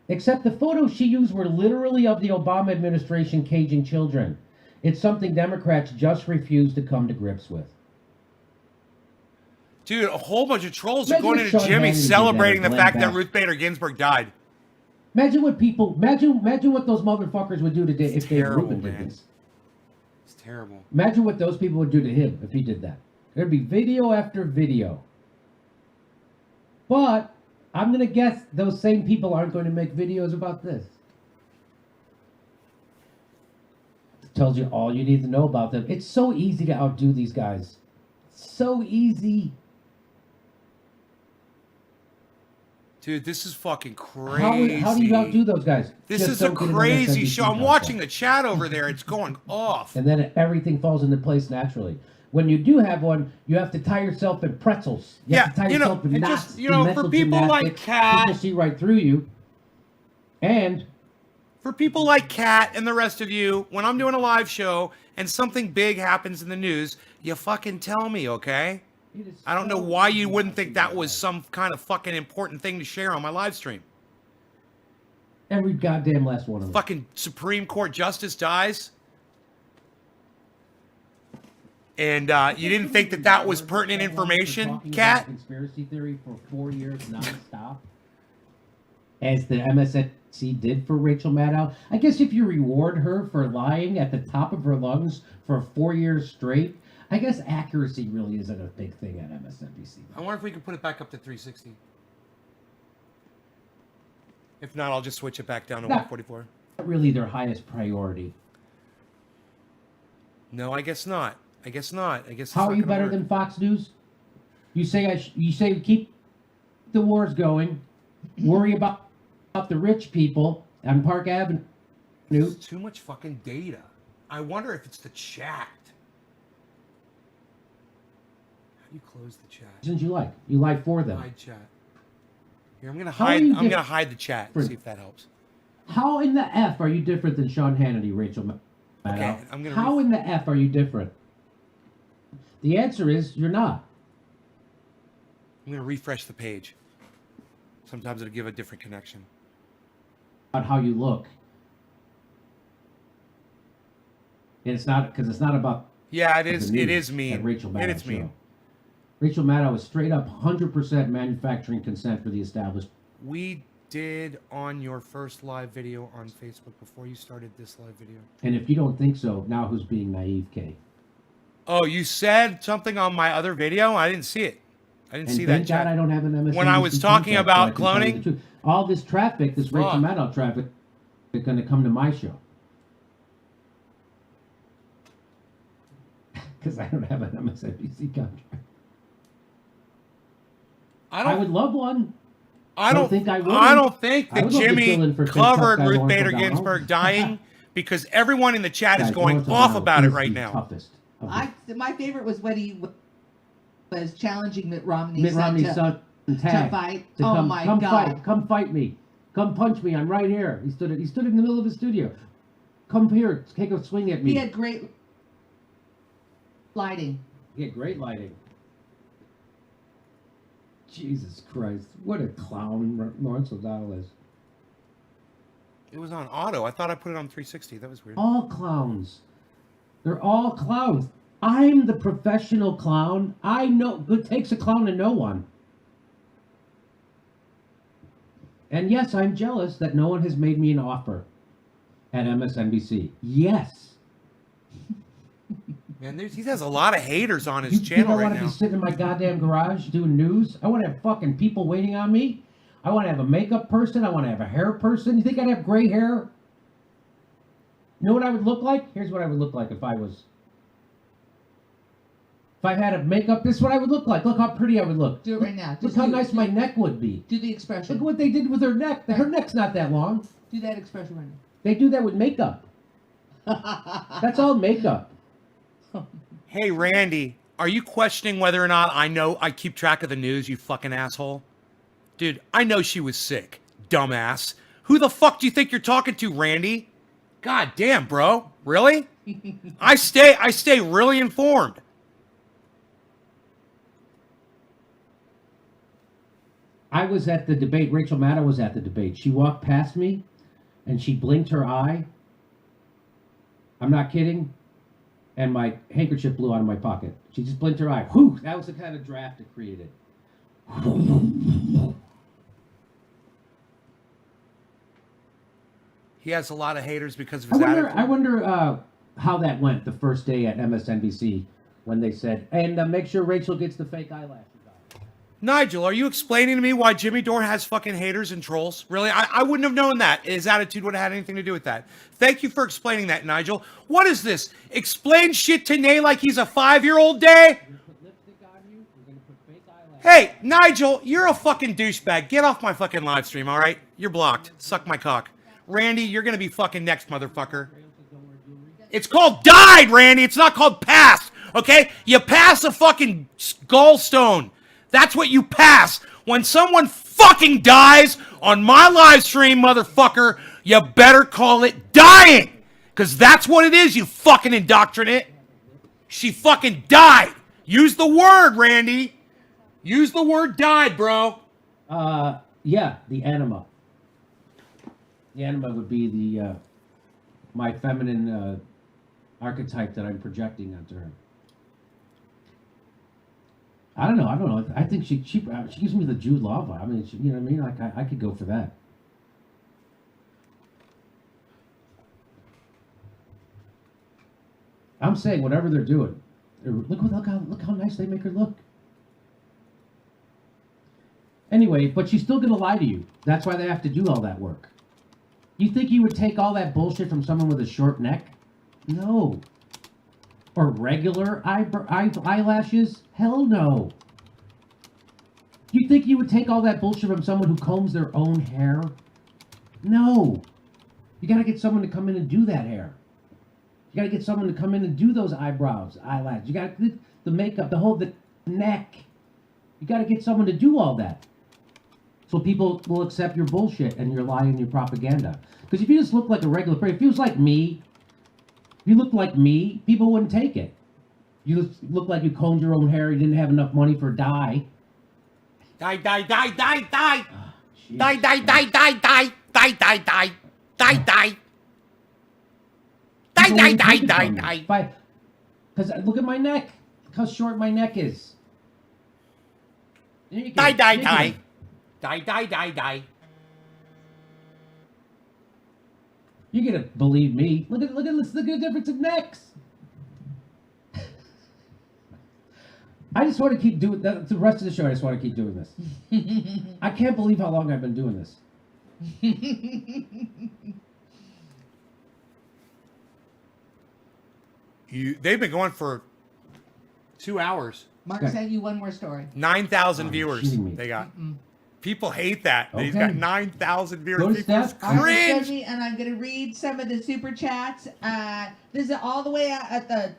Except the photos she used were literally of the Obama administration caging children. It's something Democrats just refuse to come to grips with. Dude, a whole bunch of trolls are Imagine going if into Sean Jimmy Hannity did that, celebrating or the Glenn fact that Beck. Ruth Bader Ginsburg died. Imagine what people, imagine what those motherfuckers would do today if Dave terrible, Rubin did man. this. It's terrible. Imagine what those people would do to him if he did that. There'd be video after video. But I'm going to guess those same people aren't going to make videos about this. It tells you all you need to know about them. It's so easy to outdo these guys. So easy. Dude, this is fucking crazy. How do you outdo those guys? This Just is a don't get an crazy MSNBC show. I'm contract. watching the chat over there. It's going off. And then everything falls into place naturally. When you do have one, you have to tie yourself in pretzels. You have to tie yourself in and knots. just, in mental for people like gymnastics. Kat, People see right through you. And for people like Kat and the rest of you, when I'm doing a live show and something big happens in the news, you fucking tell me, okay? I don't know why you wouldn't think that was some kind of fucking important thing to share on my live stream. every goddamn last one of them. Fucking Supreme Court Justice dies. And you didn't think that that was pertinent information, Kat? Conspiracy theory for 4 years nonstop, as the MSNBC did for Rachel Maddow. I guess if you reward her for lying at the top of her lungs for 4 years straight, I guess accuracy really isn't a big thing at MSNBC. I wonder if we can put it back up to 360. If not, I'll just switch it back down to 144. Not really their highest priority. No, I guess not. I guess not. I guess. How are you better than Fox News? You say you say keep the wars going, worry about the rich people on Park Avenue. There's too much fucking data. I wonder if it's the chat. How do you close the chat? Reasons you like. You like for them. Hide chat. Here, I'm gonna How are hide. you I'm gonna hide the chat. See if that helps. How in the F are you different than Sean Hannity, Rachel Maddow? Okay, I'm gonna. How in the F are you different? The answer is you're not. I'm gonna refresh the page. Sometimes it'll give a different connection. About how you look. And it's not because it's not about. Yeah, it is. the It news is mean. at Rachel Maddow It is show. mean. Rachel Maddow is straight up 100% manufacturing consent for the established. We did on your first live video on Facebook before you started this live video. And if you don't think so, now who's being naive, Kay? Oh, you said something on my other video? I didn't see it. I didn't And see thank that chat. God I don't have an MSNBC When I was talking contract, about so I can tell you cloning? the truth. All this traffic, this Rachel Fuck. Maddow traffic, is going to come to my show. Because I don't have an MSNBC contract. I would love one. I don't think I would. I don't think I that would love to fill Jimmy in for big covered tough guy Ruth Lawrence Bader O'Donnell. Ginsburg dying because everyone in the chat is Guys, going Lawrence off O'Donnell about it is right the now. toughest of the- My favorite was when he was challenging Mitt Romney. Mitt Romney's son to tag fight. to Oh come, my come God. come fight me, come punch me. I'm right here. He stood in the middle of his studio. Come here, take a swing at me. He had great lighting. He had great lighting. Jesus Christ, what a clown Lawrence O'Donnell is. It was on auto. I thought I put it on 360. That was weird. All clowns. They're all clowns. I'm the professional clown. I know. It takes a clown to know one. And yes, I'm jealous that no one has made me an offer at MSNBC. Yes. Man, he has a lot of haters on his You think channel I right want to now. be sitting in my goddamn garage doing news? I want to have fucking people waiting on me. I want to have a makeup person. I want to have a hair person. You think I'd have gray hair? You know what I would look like? Here's what I would look like if I was... If I had a makeup, this is what I would look like. Look how pretty I would look. Do it right now. Look how nice my neck would be. Do the expression. Look what they did with her neck. Her neck's not that long. Do that expression right They do that with makeup. now. That's all makeup. Hey, Randy, are you questioning whether or not I keep track of the news, you fucking asshole? Dude, I know she was sick, dumbass. Who the fuck do you think you're talking to, Randy? God damn, bro. Really? I stay really informed. I was at the debate. Rachel Maddow was at the debate. She walked past me, and she blinked her eye. I'm not kidding. and my handkerchief blew out of my pocket. She just blinked her eye. Whew, that was the kind of draft it created. He has a lot of haters because of his attitude. I wonder how that went the first day at MSNBC when they said, and make sure Rachel gets the fake eyelashes on. Nigel, are you explaining to me why Jimmy Dore has fucking haters and trolls? Really? I wouldn't have known that. His attitude would have had anything to do with that. Thank you for explaining that, Nigel. What is this? Explain shit to Nay like he's a 5-year-old day? Hey, Nigel, you're a fucking douchebag. Get off my fucking live stream, all right? You're blocked. Suck my cock. Randy, you're going to be fucking next, motherfucker. It's called died, Randy. It's not called passed, okay? You pass a fucking gallstone. That's what you pass. When someone fucking dies on my live stream, motherfucker, you better call it dying. Because that's what it is, you fucking indoctrinate. She fucking died. Use the word, Randy. Use the word died, bro. Yeah, the anima. The anima would be the my feminine archetype that I'm projecting onto her. I don't know. I think she gives me the Jude Law vibe. I mean, you know what I mean? Like I could go for that. I'm saying whatever they're doing. Look how nice they make her look. Anyway, but she's still gonna lie to you. That's why they have to do all that work. You think you would take all that bullshit from someone with a short neck? No. Or regular eyelashes? Hell no. You think you would take all that bullshit from someone who combs their own hair? No. You gotta get someone to come in and do that hair. You gotta get someone to come in and do those eyebrows, eyelashes. You gotta the makeup, the neck. You gotta get someone to do all that. So people will accept your bullshit and your lie and your propaganda. Because if you just look like a regular person, if you was like me, if you looked like me, people wouldn't take it. You look like you combed your own hair, you didn't have enough money for dye. Die, die, die, die, die. Oh, Die, die, die, die, die. Die, die, die. Die, die. Die, die, die, die, die. Because look at my neck. Look how short my neck is. Die, die, die. Die, die, die, die. You're gonna believe me. Look at the difference in necks. I just want to keep doing that. The rest of the show, I just want to keep doing this. I can't believe how long I've been doing this. They've been going for 2 hours. Mark sent you one more story. 9,000 Oh, viewers they got. People hate that. Okay. He's got 9,000 viewers. Go to People Steph. cringe. And I'm going to read some of the super chats. This is all the way at the,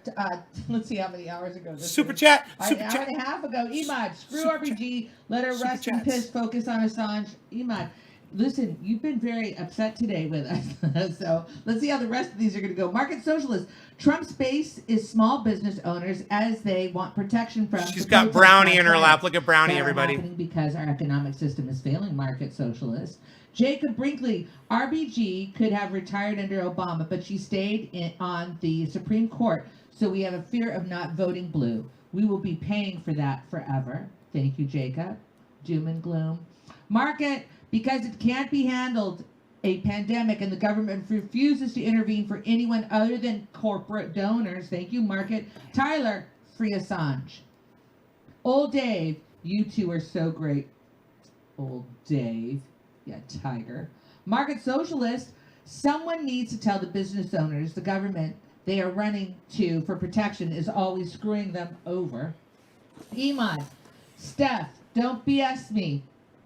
let's see how many hours ago this Super is. chat. An Super hour chat. and a half ago. Emad, screw Super RBG. Let her Super rest in chats. piss. Focus on Assange. Emad, listen, you've been very upset today with us. So let's see how the rest of these are going to go. Market socialist. Trump's base is small business owners as they want protection from. She's got Brownie in her lap. Look at Brownie, that are everybody. happening because our economic system is failing. Market socialist. Jacob Brinkley, RBG could have retired under Obama, but she stayed on the Supreme Court, so we have a fear of not voting blue. We will be paying for that forever. Thank you, Jacob. Doom and gloom. Market, because it can't be handled, a pandemic, and the government refuses to intervene for anyone other than corporate donors. Thank you, Market. Tyler, free Assange. Old Dave, you two are so great. Old Dave. Yeah, Tiger. Market socialist, someone needs to tell the business owners the government they are running to for protection is always screwing them over. Iman, Steph, don't BS me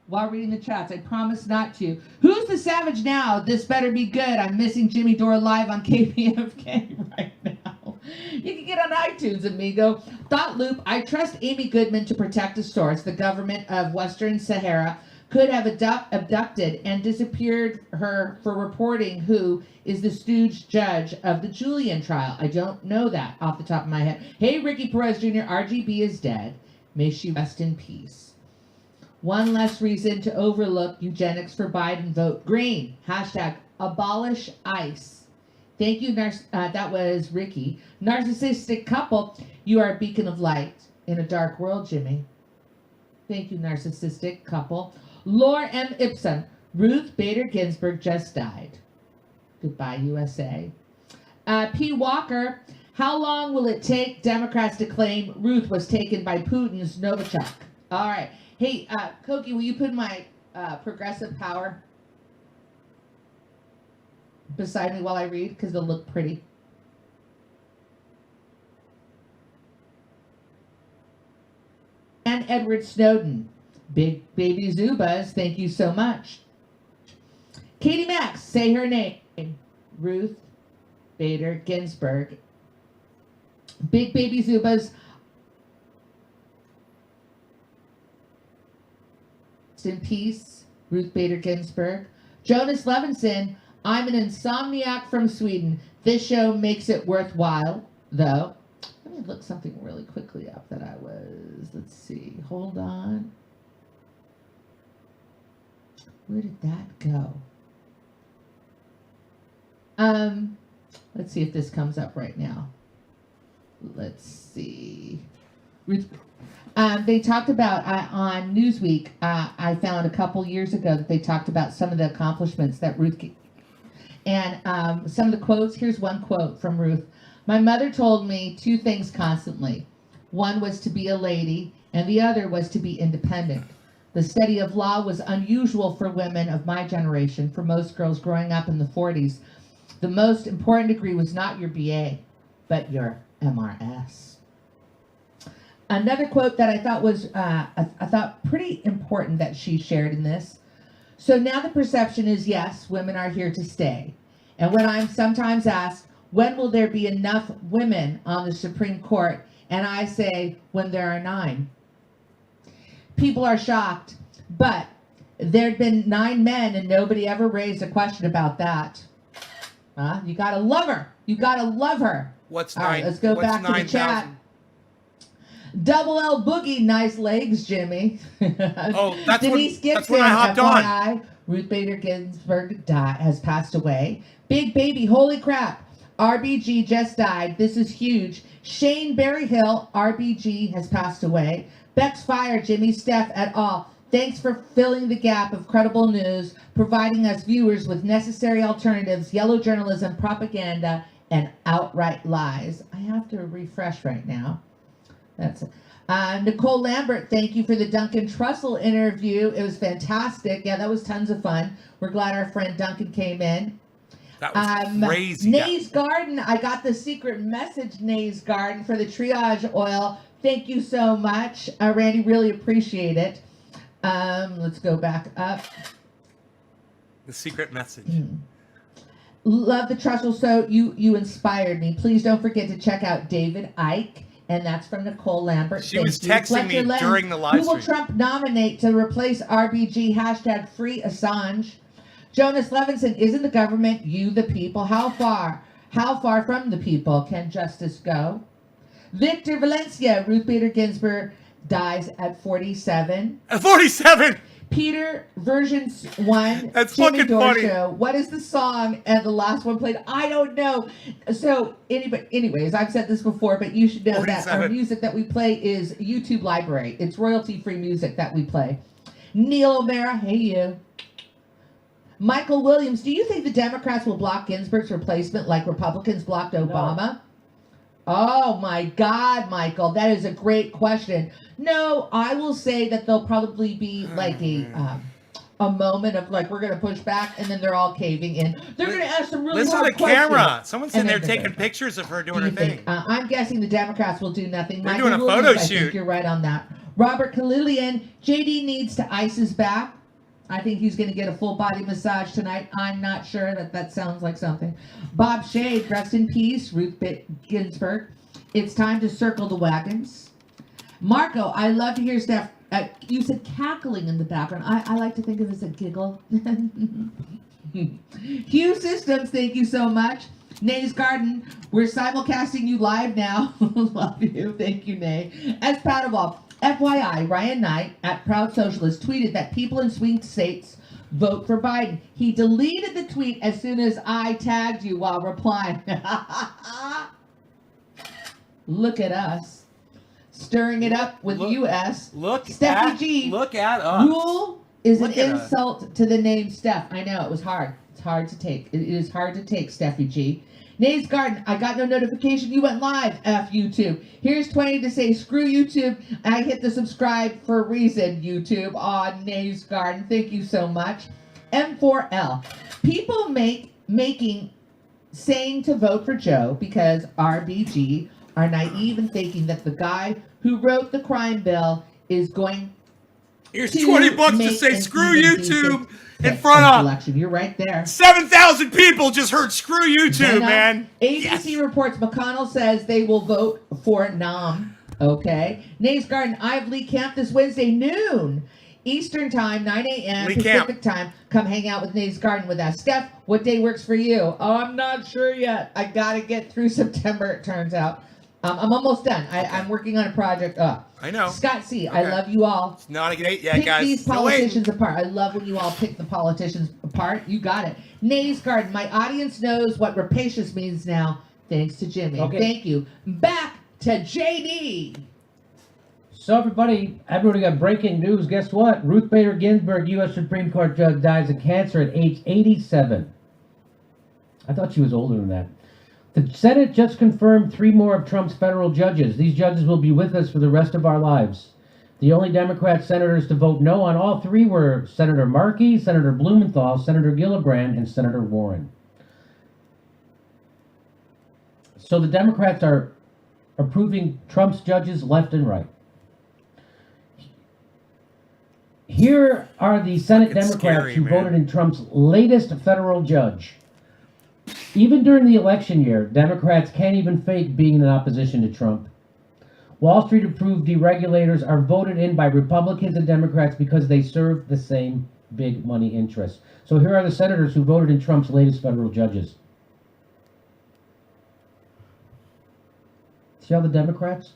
while reading the chats. I promise not to. Who's the savage now? This better be good. I'm missing Jimmy Dore live on KPFK right now. You can get on iTunes, amigo. Thought Loop, I trust Amy Goodman to protect a source. The government of Western Sahara could have abducted and disappeared her for reporting who is the stooge judge of the Julian trial. I don't know that off the top of my head. Hey, Ricky Perez Jr., RGB is dead. May she rest in peace. One less reason to overlook eugenics for Biden. Vote green. Hashtag abolish ICE. Thank you, that was Ricky. Narcissistic couple, you are a beacon of light in a dark world, Jimmy. Thank you, narcissistic couple. Lore M. Ipsum, Ruth Bader Ginsburg just died. Goodbye, USA. P. Walker, how long will it take Democrats to claim Ruth was taken by Putin's Novichok? All right. Hey, Koki, will you put my progressive power beside me while I read? Because it'll look pretty. And Edward Snowden. Big Baby Zubas, thank you so much. Katie Max, say her name. Ruth Bader Ginsburg. Big Baby Zubas. In peace, Ruth Bader Ginsburg. Jonas Levinson, I'm an insomniac from Sweden. This show makes it worthwhile, though. Let me look something really quickly up that I was, let's see, hold on. Where did that go? Let's see if this comes up right now. Let's see. They talked about, on Newsweek, I found a couple years ago that they talked about some of the accomplishments that Ruth, and some of the quotes. Here's one quote from Ruth. My mother told me two things constantly. One was to be a lady, and the other was to be independent. The study of law was unusual for women of my generation. For most girls growing up in the 40s, the most important degree was not your BA, but your MRS. Another quote that I thought was, pretty important that she shared in this. So now the perception is, yes, women are here to stay. And when I'm sometimes asked, when will there be enough women on the Supreme Court? And I say, when there are 9. People are shocked, but there'd been 9 men and nobody ever raised a question about that. You gotta love her. You gotta love her. What's All 9? right, let's go back to the chat. Double L Boogie, nice legs, Jimmy. Oh, that's Denise when, Gibson, that's when I hopped on. FYI, Ruth Bader Ginsburg has passed away. Big Baby, holy crap. RBG just died. This is huge. Shane Berryhill, RBG has passed away. Bex Fire, Jimmy, Steph et al. Thanks for filling the gap of credible news, providing us viewers with necessary alternatives, yellow journalism, propaganda, and outright lies. I have to refresh right now. That's it. Nicole Lambert, thank you for the Duncan Trussell interview. It was fantastic. Yeah, that was tons of fun. We're glad our friend Duncan came in. That was crazy. Nay's Garden, I got the secret message, Nay's Garden, for the triage oil. Thank you so much. Randy, really appreciate it. Let's go back up. The secret message. Love the Trussell. So you inspired me. Please don't forget to check out David Icke. And that's from Nicole Lambert. She was texting me during the live stream. Who will stream. Trump nominate to replace RBG? Hashtag free Assange. Jonas Levinson, isn't the government you the people? How far from the people can justice go? Victor Valencia, Ruth Bader Ginsburg dies at 47. At 47? Peter, versions 1. That's Jimmy fucking Dore funny. Show. What is the song and the last one played? I don't know. So, anyways, I've said this before, but you should know that our music that we play is YouTube library. It's royalty-free music that we play. Neil O'Mara, hey you. Michael Williams, do you think the Democrats will block Ginsburg's replacement like Republicans blocked Obama? No. Oh my God, Michael, that is a great question. No, I will say that there'll probably be like a moment of like, we're going to push back, and then they're all caving in. They're going to ask some really hard questions. Listen to the camera. Someone's in there taking pictures of her doing her thing. I'm guessing the Democrats will do nothing. They're Michael doing a Williams, photo I shoot. think you're right on that. Robert Kalilian, JD needs to ice his back. I think he's going to get a full body massage tonight. I'm not sure. That sounds like something. Bob Shade, rest in peace. Ruth Ginsburg. It's time to circle the wagons. Marco, I love to hear Steph. You said cackling in the background. I like to think of it as a giggle. Hugh Systems, thank you so much. Nay's Garden, we're simulcasting you live now. Love you. Thank you, Nay. As Padawal, FYI, Ryan Knight at Proud Socialist tweeted that people in swing states Vote for Biden. He deleted the tweet as soon as I tagged you while replying. Look at us. Stirring it up with U.S. Look at us. Rule is Look an at us. insult to the name Steph. I know, it was hard. It's hard to take. It is hard to take, Steffi G. Nays Garden, I got no notification you went live. F YouTube. Here's 20 to say screw YouTube. I hit the subscribe for a reason, YouTube, on Nays Garden. Thank you so much. M4L. People saying to vote for Joe because RBG are naive in thinking that the guy who wrote the crime bill is going Here's to $20 to make say an screw even YouTube decent in front of election. You're right there. 7,000 people just heard screw YouTube, man. ABC reports McConnell says they will vote for Nam. Okay. Nays Garden, Ively Camp this Wednesday noon. Eastern Time, 9 a.m. Lee Pacific Camp. Time. Come hang out with Nays Garden with us. Steph, what day works for you? Oh, I'm not sure yet. I gotta get through September, it turns out. I'm almost done. I'm working on a project. I know. Scott C., Okay. I love you all. It's not a good eight yet, Pick guys. these Still waiting. politicians apart. I love when you all pick the politicians apart. You got it. Nays Garden, my audience knows what rapacious means now, thanks to Jimmy. Okay. Thank you. Back to JD. So everybody got breaking news. Guess what? Ruth Bader Ginsburg, U.S. Supreme Court judge, dies of cancer at age 87. I thought she was older than that. The Senate just confirmed 3 more of Trump's federal judges. These judges will be with us for the rest of our lives. The only Democrat senators to vote no on all 3 were Senator Markey, Senator Blumenthal, Senator Gillibrand, and Senator Warren. So the Democrats are approving Trump's judges left and right. Here are the Senate Fucking Democrats scary, who man. voted in Trump's latest federal judge. Even during the election year, Democrats can't even fake being in opposition to Trump. Wall Street approved deregulators are voted in by Republicans and Democrats because they serve the same big money interests. So here are the senators who voted in Trump's latest federal judges. See all the Democrats?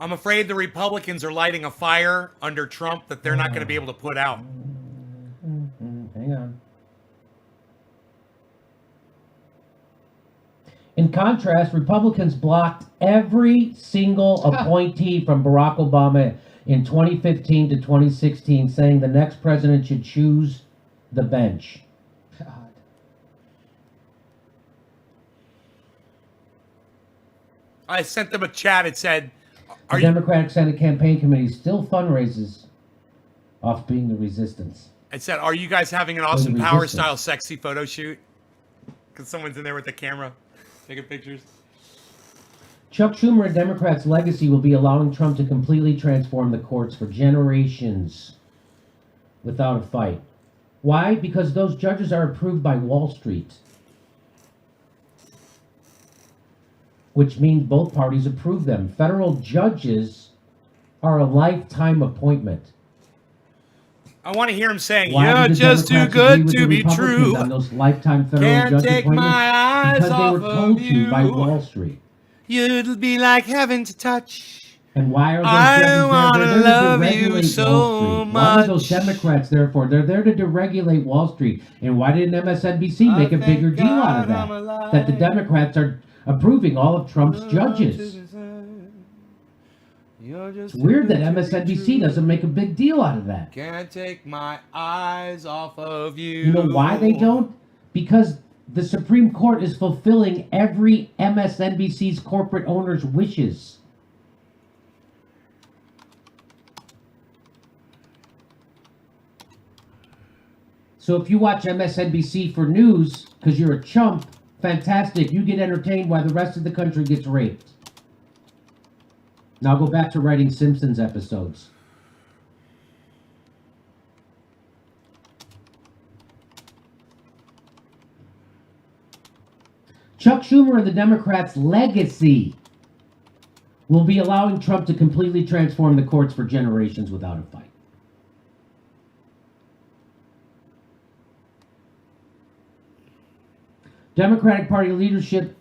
I'm afraid the Republicans are lighting a fire under Trump that they're not going to be able to put out. Hang on. In contrast, Republicans blocked every single appointee from Barack Obama in 2015 to 2016, saying the next president should choose the bench. God. I sent them a chat. It said, The Democratic Senate Campaign Committee still fundraises off being the resistance. are you guys having an awesome the power resistance. style sexy photo shoot? Because someone's in there with the camera taking pictures. Chuck Schumer and Democrats' legacy will be allowing Trump to completely transform the courts for generations without a fight. Why? Because those judges are approved by Wall Street. Which means both parties approve them. Federal judges are a lifetime appointment. I want to hear him saying, Why "You're did the just too Democrats good agree with to the be Republicans true. on those lifetime federal Can't judge take appointments? my eyes Because they off were told of to by you. Wall Street. You'd be like heaven to touch." And why are those I judges there? wanna They're there to love you deregulate so Wall Street. Why are those much. Democrats there for? They're there to deregulate Wall Street. And why didn't MSNBC make a bigger deal out of that? That the Democrats are approving all of Trump's judges. It's weird that MSNBC doesn't make a big deal out of that. Can't take my eyes off of you. You know why they don't? Because the Supreme Court is fulfilling every MSNBC's corporate owner's wishes. So if you watch MSNBC for news, because you're a chump, fantastic. You get entertained while the rest of the country gets raped. Now go back to writing Simpsons episodes. Chuck Schumer and the Democrats' legacy will be allowing Trump to completely transform the courts for generations without a fight. Democratic Party leadership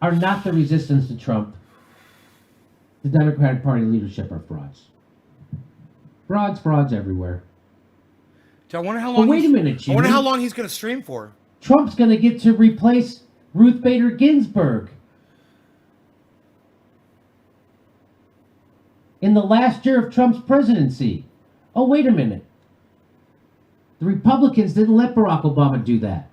are not the resistance to Trump. The Democratic Party leadership are frauds. Frauds everywhere. I wonder how But long. wait a minute, I wonder Jimmy. how long he's going to stream for. Trump's going to get to replace Ruth Bader Ginsburg in the last year of Trump's presidency. Oh, wait a minute. The Republicans didn't let Barack Obama do that.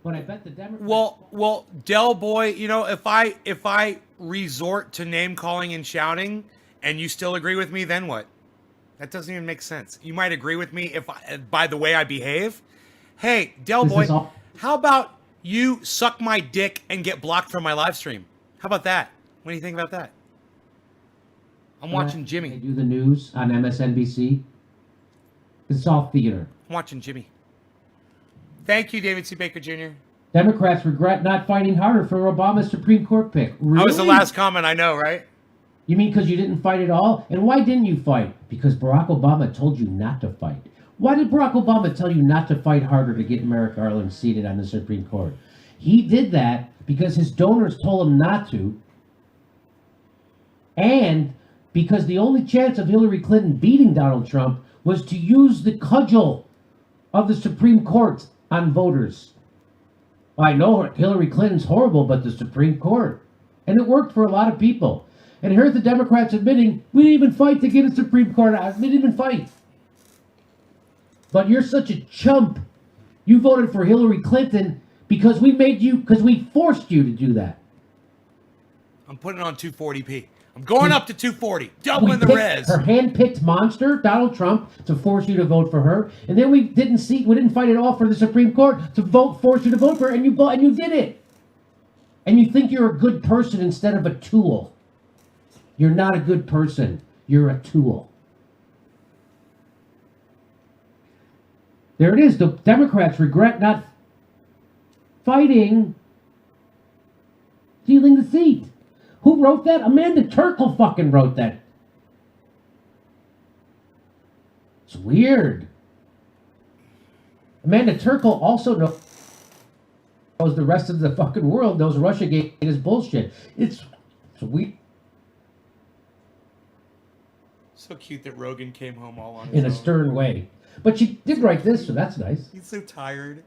But I bet the Democrats... Well, Del Boy, you know, if I resort to name calling and shouting, and you still agree with me, then what? That doesn't even make sense. You might agree with me by the way I behave. Hey, Del Boy, how about you suck my dick and get blocked from my live stream? How about that? What do you think about that? I'm watching Jimmy. They do the news on MSNBC. It's all theater. I'm watching Jimmy. Thank you, David C. Baker Jr. Democrats regret not fighting harder for Obama's Supreme Court pick. Really? That was the last comment, I know, right? You mean because you didn't fight at all? And why didn't you fight? Because Barack Obama told you not to fight. Why did Barack Obama tell you not to fight harder to get Merrick Garland seated on the Supreme Court? He did that because his donors told him not to, and because the only chance of Hillary Clinton beating Donald Trump was to use the cudgel of the Supreme Court on voters. I know Hillary Clinton's horrible, but the Supreme Court. And it worked for a lot of people. And here's the Democrats admitting, we didn't even fight to get a Supreme Court out. We didn't even fight. But you're such a chump. You voted for Hillary Clinton because we forced you to do that. I'm putting it on 240p. I'm going up to 240. Doubling the res. Her hand-picked monster, Donald Trump, to force you to vote for her. And then we didn't fight at all for the Supreme Court to force you to vote for her, and you did it. And you think you're a good person instead of a tool. You're not a good person. You're a tool. There it is. The Democrats regret not fighting, stealing the seat. Who wrote that? Amanda Turkle fucking wrote that. It's weird. Amanda Turkle also knows the rest of the fucking world knows Russiagate is bullshit. It's weird. So cute that Rogan came home all on his In a stern way. But she did write this, so that's nice. He's so tired.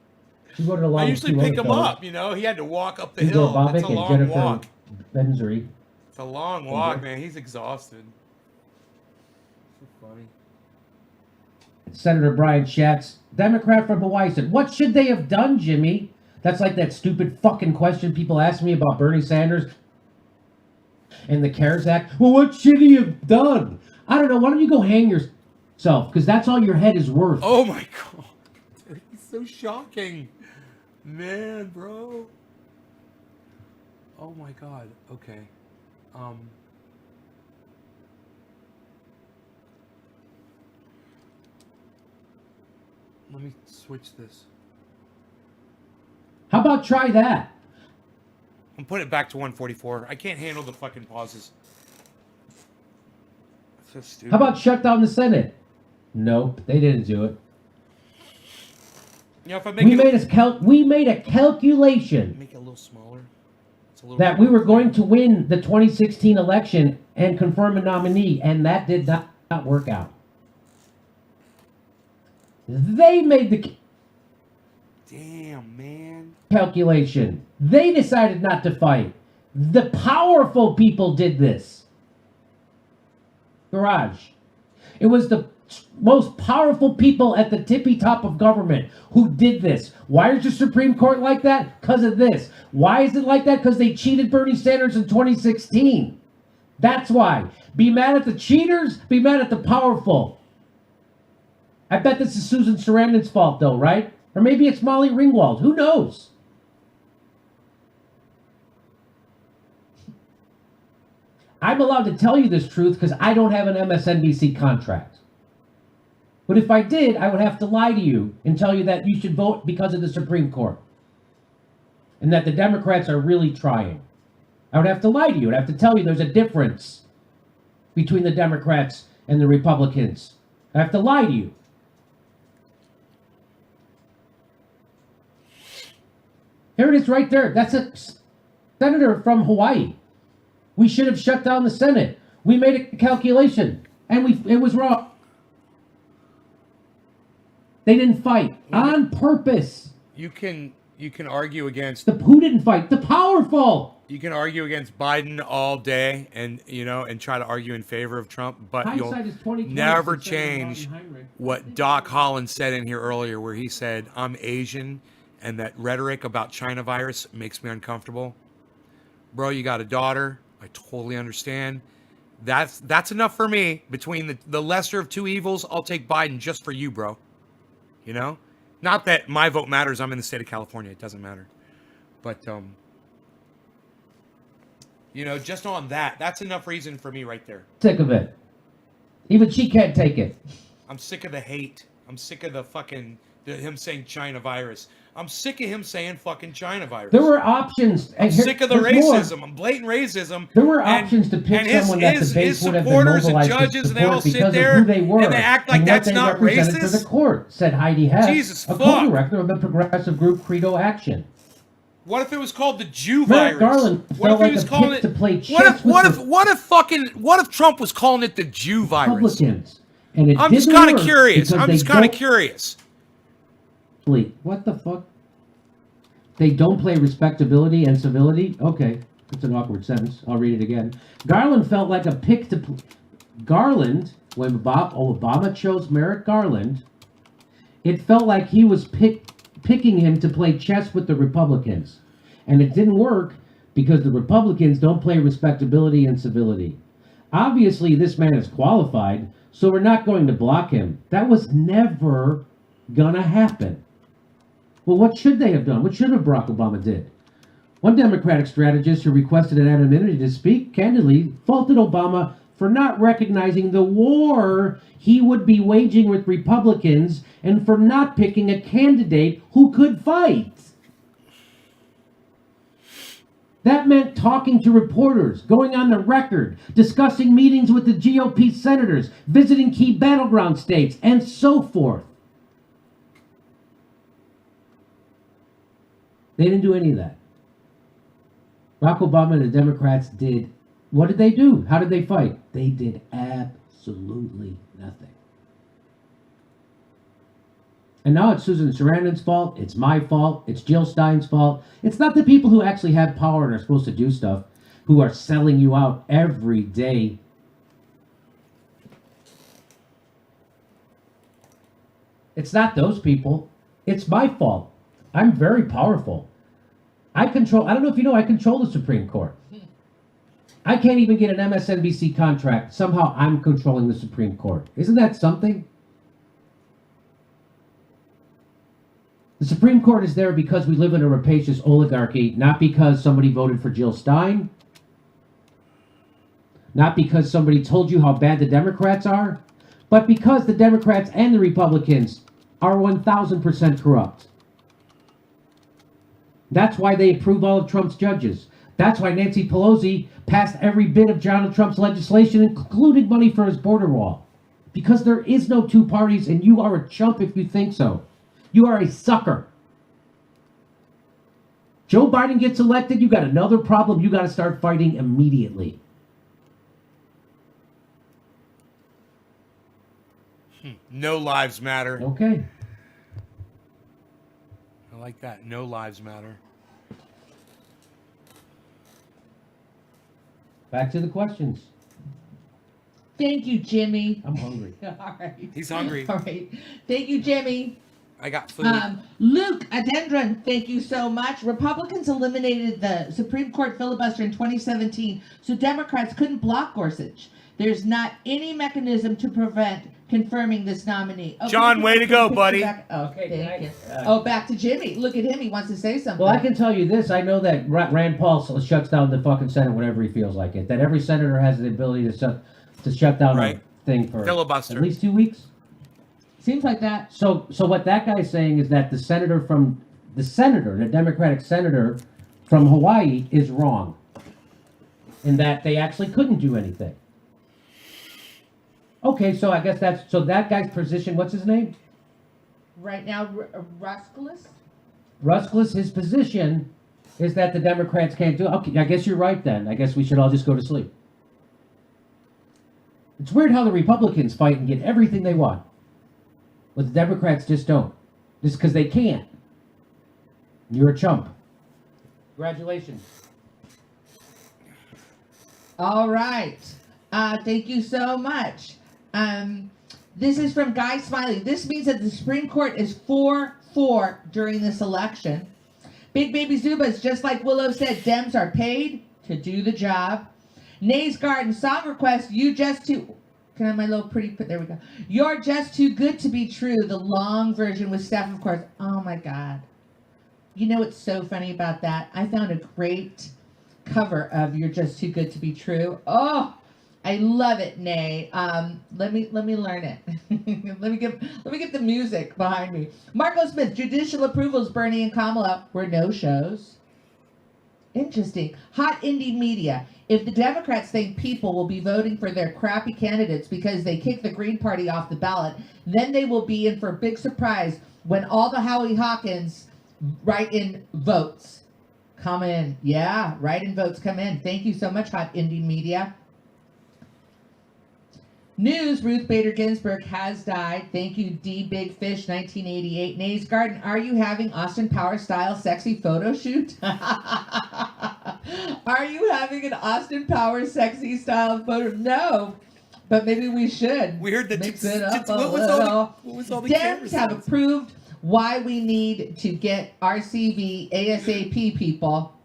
She wrote it along I usually with two pick other him fellas. up, you know. He had to walk up the Igor hill. Bobbitt It's a and long Jennifer walk. Benzeri. It's a long walk, man. He's exhausted. So funny. Senator Brian Schatz, Democrat from Hawaii, said, what should they have done, Jimmy? That's like that stupid fucking question people ask me about Bernie Sanders and the CARES Act. Well, what should he have done? I don't know. Why don't you go hang yourself? Because that's all your head is worth. Oh my god. He's so shocking. Man, bro. Oh my god. Okay. Let me switch this. How about try that? I'm putting it back to 144. I can't handle the fucking pauses. So stupid. How about shut down the Senate? Nope, they didn't do it. You know, if I make We made a calculation make it a little smaller. It's a little that we were going to win the 2016 election and confirm a nominee, and that did not work out. They made the damn, man. calculation. They decided not to fight. The powerful people did this. Garage. It was the most powerful people at the tippy top of government who did this. Why is the Supreme Court like that? Because of this. Why is it like that? Because they cheated Bernie Sanders in 2016. That's why. Be mad at the cheaters, be mad at the powerful. I bet this is Susan Sarandon's fault, though, right? Or maybe it's Molly Ringwald. Who knows? I'm allowed to tell you this truth because I don't have an MSNBC contract. But if I did, I would have to lie to you and tell you that you should vote because of the Supreme Court. And that the Democrats are really trying. I would have to lie to you. I'd have to tell you there's a difference between the Democrats and the Republicans. I have to lie to you. Here it is right there. That's a senator from Hawaii. We should have shut down the Senate. We made a calculation, and it was wrong. They didn't fight on purpose. You can argue against Who didn't fight? The powerful. You can argue against Biden all day, and and try to argue in favor of Trump, but Hindsight is you'll 20/20, never said change Martin Heinrich. what Doc Holland said in here earlier, where he said, "I'm Asian," and that rhetoric about China virus makes me uncomfortable. Bro, you got a daughter. I totally understand. That's enough for me. Between the lesser of two evils, I'll take Biden just for you, bro. You know, not that my vote matters. I'm in the state of California. It doesn't matter, but just on that's enough reason for me right there. Sick of it. Even she can't take it. I'm sick of the hate. I'm sick of him saying China virus. I'm sick of him saying fucking China virus. There were options. I'm sick of the racism. I'm blatant racism. There were options to pick someone that the base would have been mobilized to support because of who they were and they act like that's not racist. For the court, said Heidi Hess, Jesus a fuck. co-director of the progressive group Credo Action. What if it was called the Jew Merrick virus? Garland What if felt he was like a calling pick it? to play chess What if Trump was calling it the Jew virus? Republicans. And it I'm just didn't kind of work curious. because I'm they just kind of don't- curious. What the fuck? They don't play respectability and civility? Okay, it's an awkward sentence. I'll read it again. Garland felt like a pick to... Garland, when Obama chose Merrick Garland, it felt like he was picking him to play chess with the Republicans. And it didn't work because the Republicans don't play respectability and civility. Obviously, this man is qualified, so we're not going to block him. That was never gonna happen. Well, what should they have done? What should have Barack Obama did? One Democratic strategist who requested an anonymity to speak candidly faulted Obama for not recognizing the war he would be waging with Republicans and for not picking a candidate who could fight. That meant talking to reporters, going on the record, discussing meetings with the GOP senators, visiting key battleground states, and so forth. They didn't do any of that. Barack Obama and the Democrats did. What did they do? How did they fight? They did absolutely nothing. And now it's Susan Sarandon's fault. It's my fault. It's Jill Stein's fault. It's not the people who actually have power and are supposed to do stuff who are selling you out every day. It's not those people. It's my fault. I'm very powerful. I don't know if you know, I control the Supreme Court. I can't even get an MSNBC contract. Somehow I'm controlling the Supreme Court. Isn't that something? The Supreme Court is there because we live in a rapacious oligarchy, not because somebody voted for Jill Stein, not because somebody told you how bad the Democrats are, but because the Democrats and the Republicans are 1,000% corrupt. That's why they approve all of Trump's judges. That's why Nancy Pelosi passed every bit of Donald Trump's legislation, including money for his border wall. Because there is no two parties, and you are a chump if you think so. You are a sucker. Joe Biden gets elected, you got another problem you got to start fighting immediately. No lives matter. Okay. I like that. No lives matter. Back to the questions. Thank you, Jimmy. I'm hungry. All right. He's hungry. All right. Thank you, Jimmy. I got food. Luke Adendron, thank you so much. Republicans eliminated the Supreme Court filibuster in 2017, so Democrats couldn't block Gorsuch. There's not any mechanism to prevent confirming this nominee. Okay, John, way to go, buddy. Okay, thank you. Back to Jimmy. Look at him. He wants to say something. Well, I can tell you this. I know that Rand Paul shuts down the fucking Senate whenever he feels like it. That every senator has the ability to shut down a thing for filibuster. At least 2 weeks. Seems like that. So what that guy's saying is that the Democratic senator from Hawaii is wrong. In that they actually couldn't do anything. Okay, so I guess that guy's position, what's his name? Right now, Ruskless? Ruskless, his position is that the Democrats can't do it. Okay, I guess you're right then. I guess we should all just go to sleep. It's weird how the Republicans fight and get everything they want. But the Democrats just don't. Just because they can't. You're a chump. Congratulations. All right. Thank you so much. This is from Guy Smiley. This means that the Supreme Court is 4-4 during this election. Big Baby Zuba is just like Willow said, Dems are paid to do the job. Nay's Garden song request, you just too... Can I have my little pretty... There we go. You're just too good to be true. The long version with Steph, of course. Oh, my God. You know what's so funny about that? I found a great cover of You're Just Too Good to Be True. Oh, I love it, Nay. Let me learn it. let me get the music behind me. Marco Smith, judicial approvals, Bernie and Kamala were no shows. Interesting. Hot indie media. If the Democrats think people will be voting for their crappy candidates because they kicked the Green Party off the ballot, then they will be in for a big surprise when all the Howie Hawkins write-in votes come in. Yeah, write-in votes come in. Thank you so much, Hot Indie Media. News, Ruth Bader Ginsburg has died. Thank you, D. Big Fish, 1988. Nay's Garden, are you having Austin Powers style sexy photo shoot? Are you having an Austin Powers sexy style photo? No, but maybe we should. We heard that. Mix it up a What little. was all the Dems have approved why we need to get RCV ASAP, people.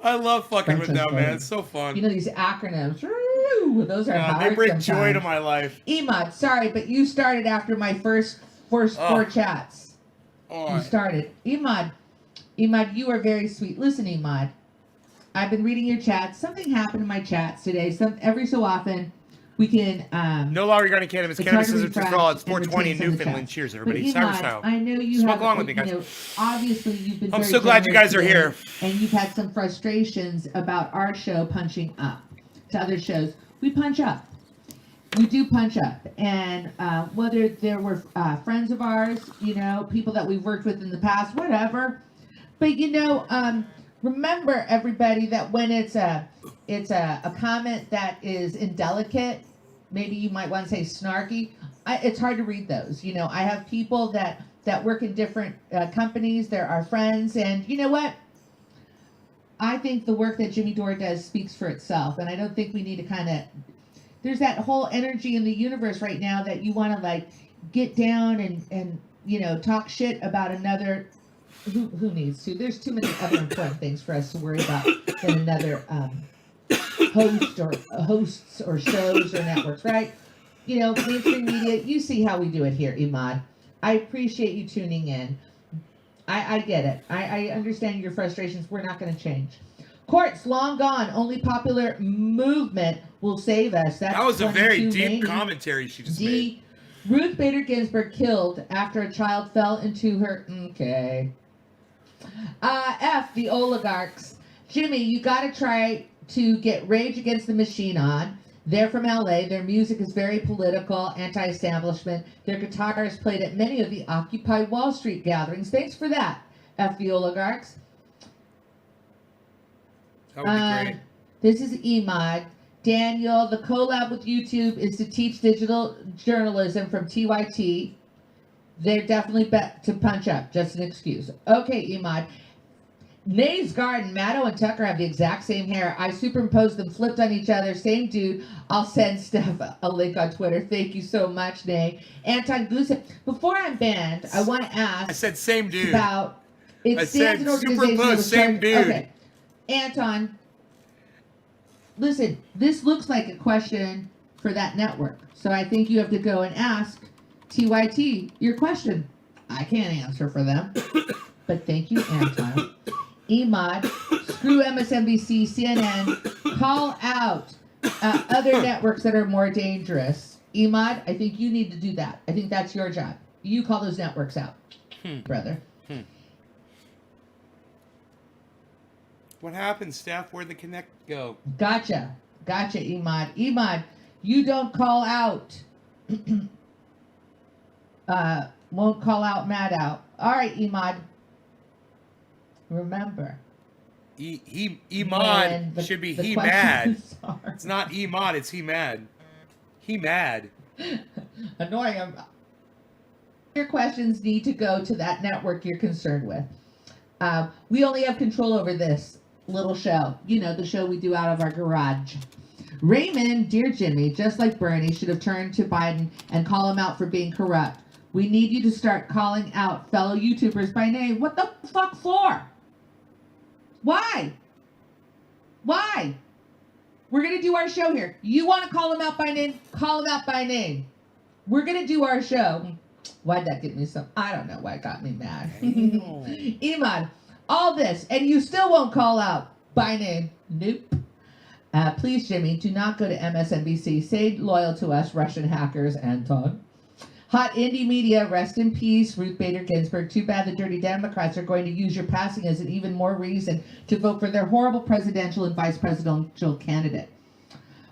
I love fucking with Princess them, man. Leia. It's so fun. You know these acronyms. Woo, those are hard they bring sometimes. joy to my life. Emad, sorry, but you started after my first four chats. Oh, You started. Emad, you are very sweet. Listen, Emad, I've been reading your chats. Something happened in my chats today. Every so often, we can... no law regarding cannabis. it's Cannabis hard to is for refresh all. It's and 420 in retain some of the Newfoundland. chat. Cheers, But everybody. Cyber Emad, style. I know you Smoke have... along with me, guys. You know, obviously, you've been I'm very so glad you generous guys are today, here. and you've had some frustrations about our show punching up to other shows. We punch up. We do punch up, and whether there were friends of ours, you know, people that we've worked with in the past, whatever. But you know, remember everybody that when it's a comment that is indelicate, maybe you might want to say snarky. It's hard to read those. You know, I have people that work in different companies. They're our friends, and you know what? I think the work that Jimmy Dore does speaks for itself, and I don't think we need to kind of. There's that whole energy in the universe right now that you want to like get down and you know talk shit about another. Who needs to? There's too many other important things for us to worry about than another hosts or shows or networks, right? You know, mainstream media. You see how we do it here, Emad. I appreciate you tuning in. I get it. I understand your frustrations. We're not going to change. Courts long gone. Only popular movement will save us. That was a very deep commentary she just made. Ruth Bader Ginsburg killed after a child fell into her. Okay. F the oligarchs. Jimmy, you got to try to get Rage Against the Machine on. They're from LA. Their music is very political, anti-establishment. Their guitar is played at many of the Occupy Wall Street gatherings. Thanks for that, F the oligarchs. That would be great. This is Emad. Daniel, the collab with YouTube is to teach digital journalism from TYT. They're definitely bet to punch up. Just an excuse. Okay, Emad. Nay's Garden, Maddo and Tucker have the exact same hair. I superimposed them, flipped on each other. Same dude. I'll send Steph a link on Twitter. Thank you so much, Nay. Anton Gusev. Before I'm banned, I want to ask. I said same dude. About it I stands said an organization superimposed same dude. Okay. Anton, listen, this looks like a question for that network. So I think you have to go and ask TYT your question. I can't answer for them. But thank you, Anton. Emad, screw MSNBC, CNN, call out other networks that are more dangerous. Emad, I think you need to do that. I think that's your job. You call those networks out, brother. What happened, Steph? Where'd the connect go? Gotcha, Emad. Emad, you don't call out. Won't call out Matt out. All right, Emad. Remember. Emad should be he mad. It's not Emad, it's he mad. He mad. Annoying him. Your questions need to go to that network you're concerned with. We only have control over this little show. You know, the show we do out of our garage. Raymond, dear Jimmy, just like Bernie, should have turned to Biden and call him out for being corrupt. We need you to start calling out fellow YouTubers by name. What the fuck for? Why? Why? We're going to do our show here. You want to call him out by name? Call him out by name. We're going to do our show. Why'd that get me some? I don't know why it got me mad. Iman, all this, and you still won't call out by name. Nope. Please, Jimmy, do not go to MSNBC. Stay loyal to us, Russian hackers, Anton. Hot indie media, rest in peace, Ruth Bader Ginsburg. Too bad the dirty Democrats are going to use your passing as an even more reason to vote for their horrible presidential and vice presidential candidate.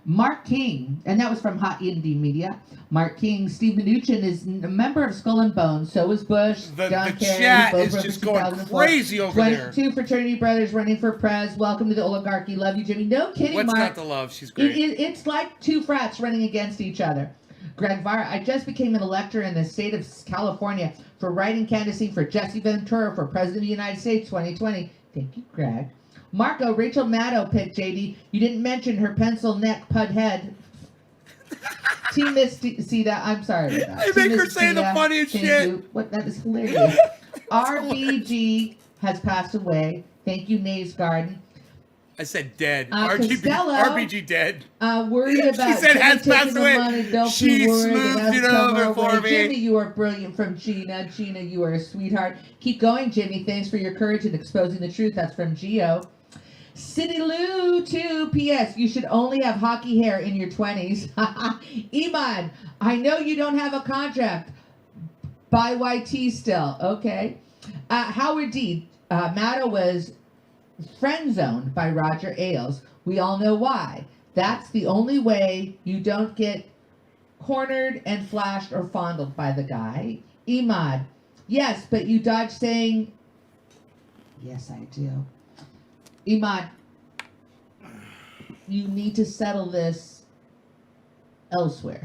Mark King, and that was from Hot Indie Media. Mark King, Steve Mnuchin is a member of Skull and Bones. So is Bush, John Kerry. Chat is just going crazy over there. 22 fraternity brothers running for prez. Welcome to the oligarchy. Love you, Jimmy. No kidding, What's Mark. not to love? She's great. It's like two frats running against each other. Greg Varr, I just became an elector in the state of California for writing candidacy for Jesse Ventura for President of the United States 2020. Thank you, Greg. Marco, Rachel Maddow picked JD. You didn't mention her pencil neck pud head. Team Miss Sita, I'm sorry about that. They make her say the funniest shit. What? That is hilarious. RBG has passed away. Thank you, Nays Garden. I said dead. Costello, RBG dead. Worried about She said has passed away. Don't She be worried. smoothed it over for me. Jimmy, you are brilliant. From Gina. Gina, you are a sweetheart. Keep going, Jimmy. Thanks for your courage in exposing the truth. That's from Gio. City Lou 2. P.S. You should only have hockey hair in your 20s. Iman, I know you don't have a contract. Buy YT still. Okay. Howard D. Maddow was friend zoned by Roger Ailes. We all know why. That's the only way you don't get cornered and flashed or fondled by the guy. Imad, yes, but you dodge saying, yes, I do. Imad, you need to settle this elsewhere.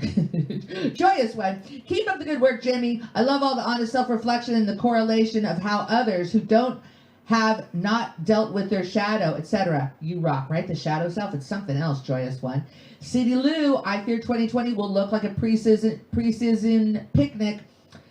Joyous one. Keep up the good work, Jimmy. I love all the honest self-reflection and the correlation of how others who don't have not dealt with their shadow, etc. You rock, right? The shadow self, it's something else, Joyous one. City Lou, I fear 2020 will look like a pre-season picnic.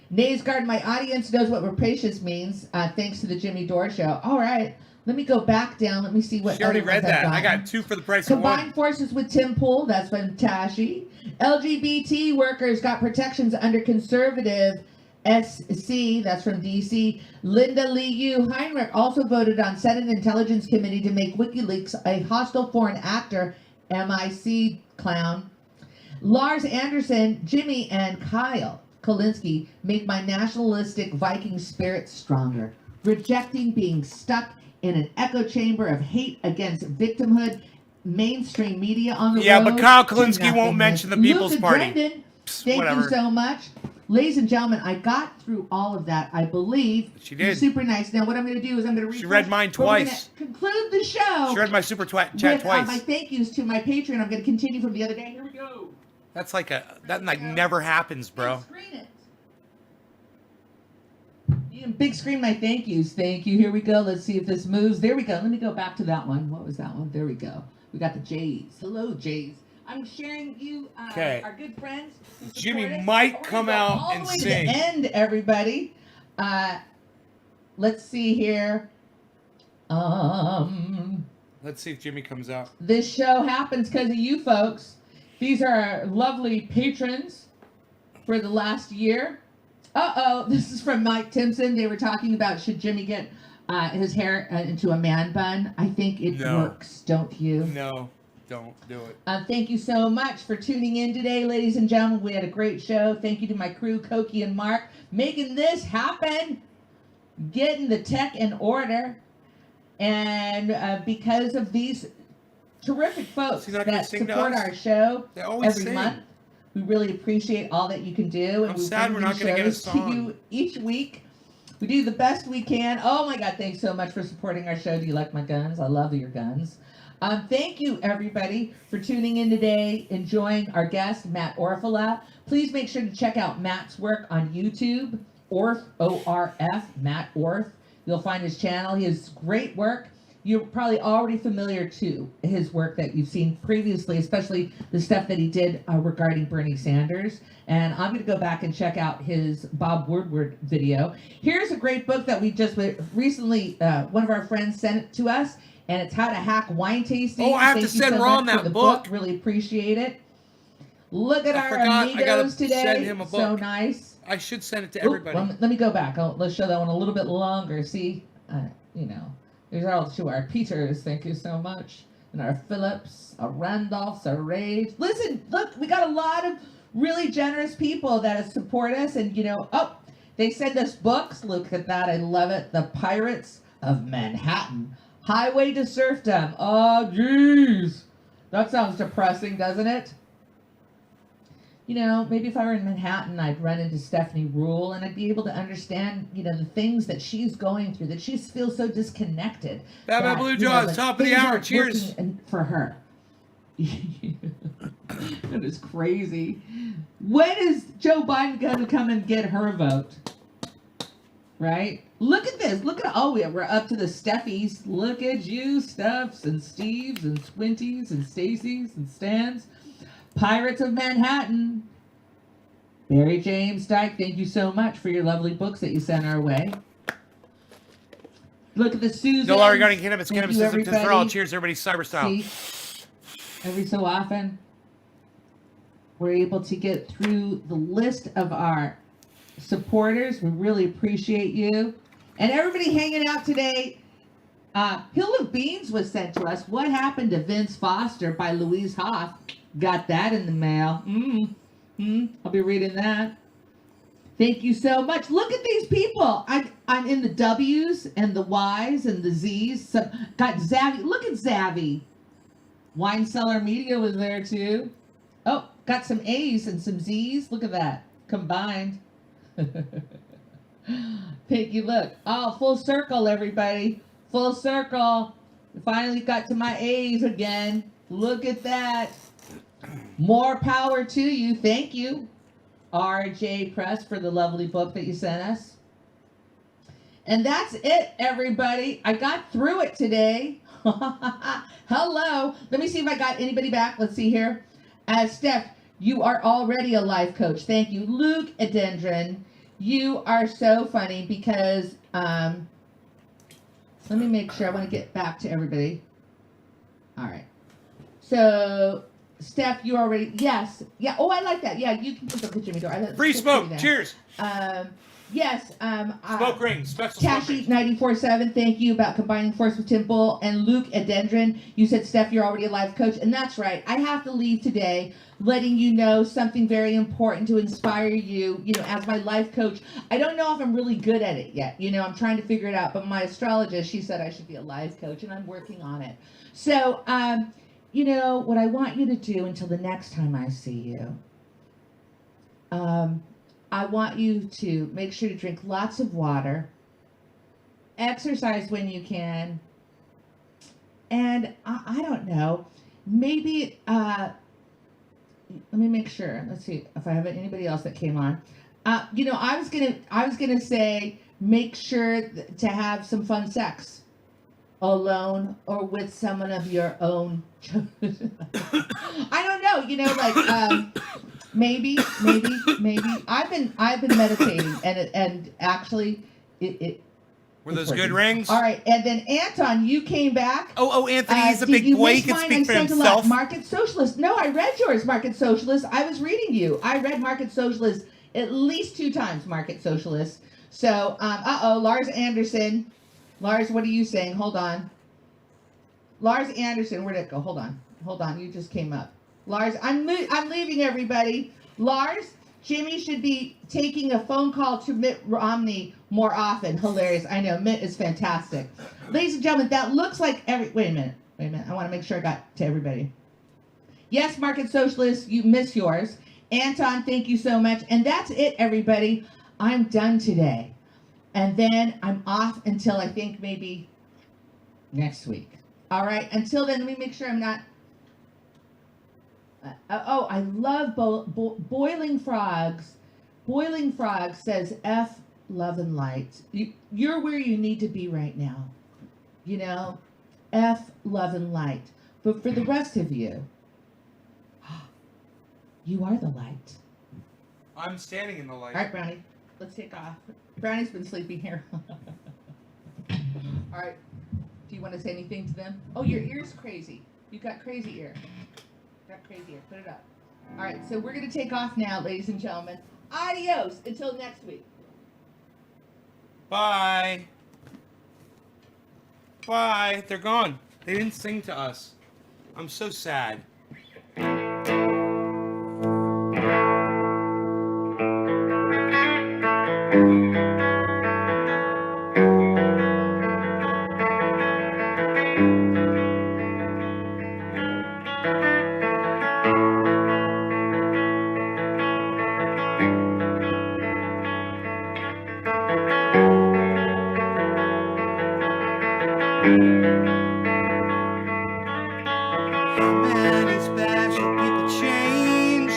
Nays Garden, my audience knows what rapacious means, thanks to the Jimmy Dore Show. All right, let me go back down. Let me see what. She already read that. I got 2 for the price of 1. Combined forces with Tim Pool, that's from Tashi. LGBT workers got protections under conservative SC, that's from DC. Linda Lee Yu Heinrich also voted on Senate Intelligence Committee to make WikiLeaks a hostile foreign actor, MIC clown. Lars Anderson, Jimmy, and Kyle Kolinsky make my nationalistic Viking spirit stronger, rejecting being stuck in an echo chamber of hate against victimhood, mainstream media on the road. Yeah, but Kyle Kolinsky won't mention the People's Luca Party. Drendan, thank you so much. Ladies and gentlemen, I got through all of that, I believe. She did. You're super nice. Now, what I'm going to do is I'm going to refresh. She read mine twice. Conclude the show. She read my super chat with, twice. My thank yous to my Patreon. I'm going to continue from the other day. Here we go. That's like that never happens, bro. Big screen it. You can big screen my thank yous. Thank you. Here we go. Let's see if this moves. There we go. Let me go back to that one. What was that one? There we go. We got the Jays. Hello, Jays. I'm sharing you, our good friends. Jimmy might come out and sing. To the end, everybody. Let's see here. Let's see if Jimmy comes out. This show happens because of you folks. These are our lovely patrons for the last year. This is from Mike Timpson. They were talking about should Jimmy get his hair into a man bun. I think it works, don't you? No. Don't do it. Thank you so much for tuning in today, ladies and gentlemen. We had a great show. Thank you to my crew, Koki and Mark, making this happen, getting the tech in order. And because of these terrific folks that support our show every month, we really appreciate all that you can do. And I'm sad we're not going to get a song. To you each week. We do the best we can. Oh my God, thanks so much for supporting our show. Do you like my guns? I love your guns. Thank you, everybody, for tuning in today, enjoying our guest, Matt Orfala. Please make sure to check out Matt's work on YouTube. Orth, O-R-F, Matt Orth. You'll find his channel. He has great work. You're probably already familiar to his work that you've seen previously, especially the stuff that he did regarding Bernie Sanders. And I'm going to go back and check out his Bob Woodward video. Here's a great book that we just recently, one of our friends sent it to us, and it's How to Hack Wine Tasting. Oh, I have to send Ron that book. Really appreciate it. Look at our amigos today. Send him a book. So nice. I should send it to everybody. Let me go back. Let's show that one a little bit longer. See, there's all to our Peters. Thank you so much. And our Phillips, our Randolphs, our Rage. Listen, look, we got a lot of really generous people that support us. And, they send us books. Look at that. I love it. The Pirates of Manhattan. Highway to Serfdom. Oh, geez. That sounds depressing, doesn't it? Maybe if I were in Manhattan, I'd run into Stephanie Rule and I'd be able to understand, the things that she's going through, that she feels so disconnected. Bad Blue Jaws, top of the hour. Cheers. For her. That is crazy. When is Joe Biden going to come and get her vote? Right? Look at this. We're up to the Steffies. Look at you, Stephs and Steves and Squinties and Stacy's and Stans. Pirates of Manhattan. Barry James Dyke, thank you so much for your lovely books that you sent our way. Look at the Susan. No law regarding cannabis. Cannabis is for all. Cheers, everybody. Cyber style. See, every so often, we're able to get through the list of our supporters. We really appreciate you. And everybody hanging out today. Hill of Beans was sent to us. What Happened to Vince Foster by Louise Hoff. Got that in the mail. I'll be reading that. Thank you so much. Look at these people. I'm in the W's and the Y's and the Z's. Got Zavvy. Look at Zavvy. Wine Cellar Media was there too. Oh, got some A's and some Z's. Look at that. Combined. Thank you. Look. Oh, full circle, everybody. Full circle. Finally got to my A's again. Look at that. More power to you. Thank you, RJ Press, for the lovely book that you sent us. And that's it, everybody. I got through it today. Hello. Let me see if I got anybody back. Let's see here. Steph, you are already a life coach. Thank you. Luke Adendron, you are so funny because, let me make sure. I want to get back to everybody. All right. So, Steph, you already, yes. Yeah, oh, I like that. Yeah, you can put the picture in the door. Free smoke. Cheers. Yes. Smoke rings. Special Tashi 94.7, thank you about combining force with Tim Bull. And Luke Adendron, you said, Steph, you're already a life coach. And that's right. I have to leave today letting you know something very important to inspire you, as my life coach. I don't know if I'm really good at it yet. I'm trying to figure it out. But my astrologist, she said I should be a life coach, and I'm working on it. So, what I want you to do until the next time I see you, I want you to make sure to drink lots of water, exercise when you can, and I don't know, maybe, let me make sure. Let's see if I have anybody else that came on. I was gonna say, make sure to have some fun sex. Alone or with someone of your own choice. I don't know, maybe. I've been meditating and actually it were those good rings? All right, and then Anton, you came back. Oh, Anthony, he's a big boy. He can speak for himself. Market Socialist. No, I read yours, Market Socialist. I was reading you. I read Market Socialist at least 2 times, Market Socialist. So, Lars Anderson. Lars, what are you saying? Hold on. Lars Anderson, where'd it go? Hold on. You just came up. Lars, I'm leaving, everybody. Lars, Jimmy should be taking a phone call to Mitt Romney more often. Hilarious. I know. Mitt is fantastic. Ladies and gentlemen, that looks like wait a minute. I want to make sure I got to everybody. Yes, Market Socialist, you miss yours. Anton, thank you so much. And that's it, everybody. I'm done today. And then I'm off until I think maybe next week. All right. Until then, let me make sure I'm not. I love boiling frogs. Boiling Frog says F love, and light. You're where you need to be right now. You know, F, love, and light. But for the rest of you, you are the light. I'm standing in the light. All right, Brownie, let's take off. Brownie's been sleeping here. All right, do you want to say anything to them? Oh, your ear's crazy. You got crazy ear. Got crazy ear. Put it up. All right, so we're going to take off now, ladies and gentlemen. Adios until next week. Bye. Bye. They're gone. They didn't sing to us. I'm so sad. How many special people change?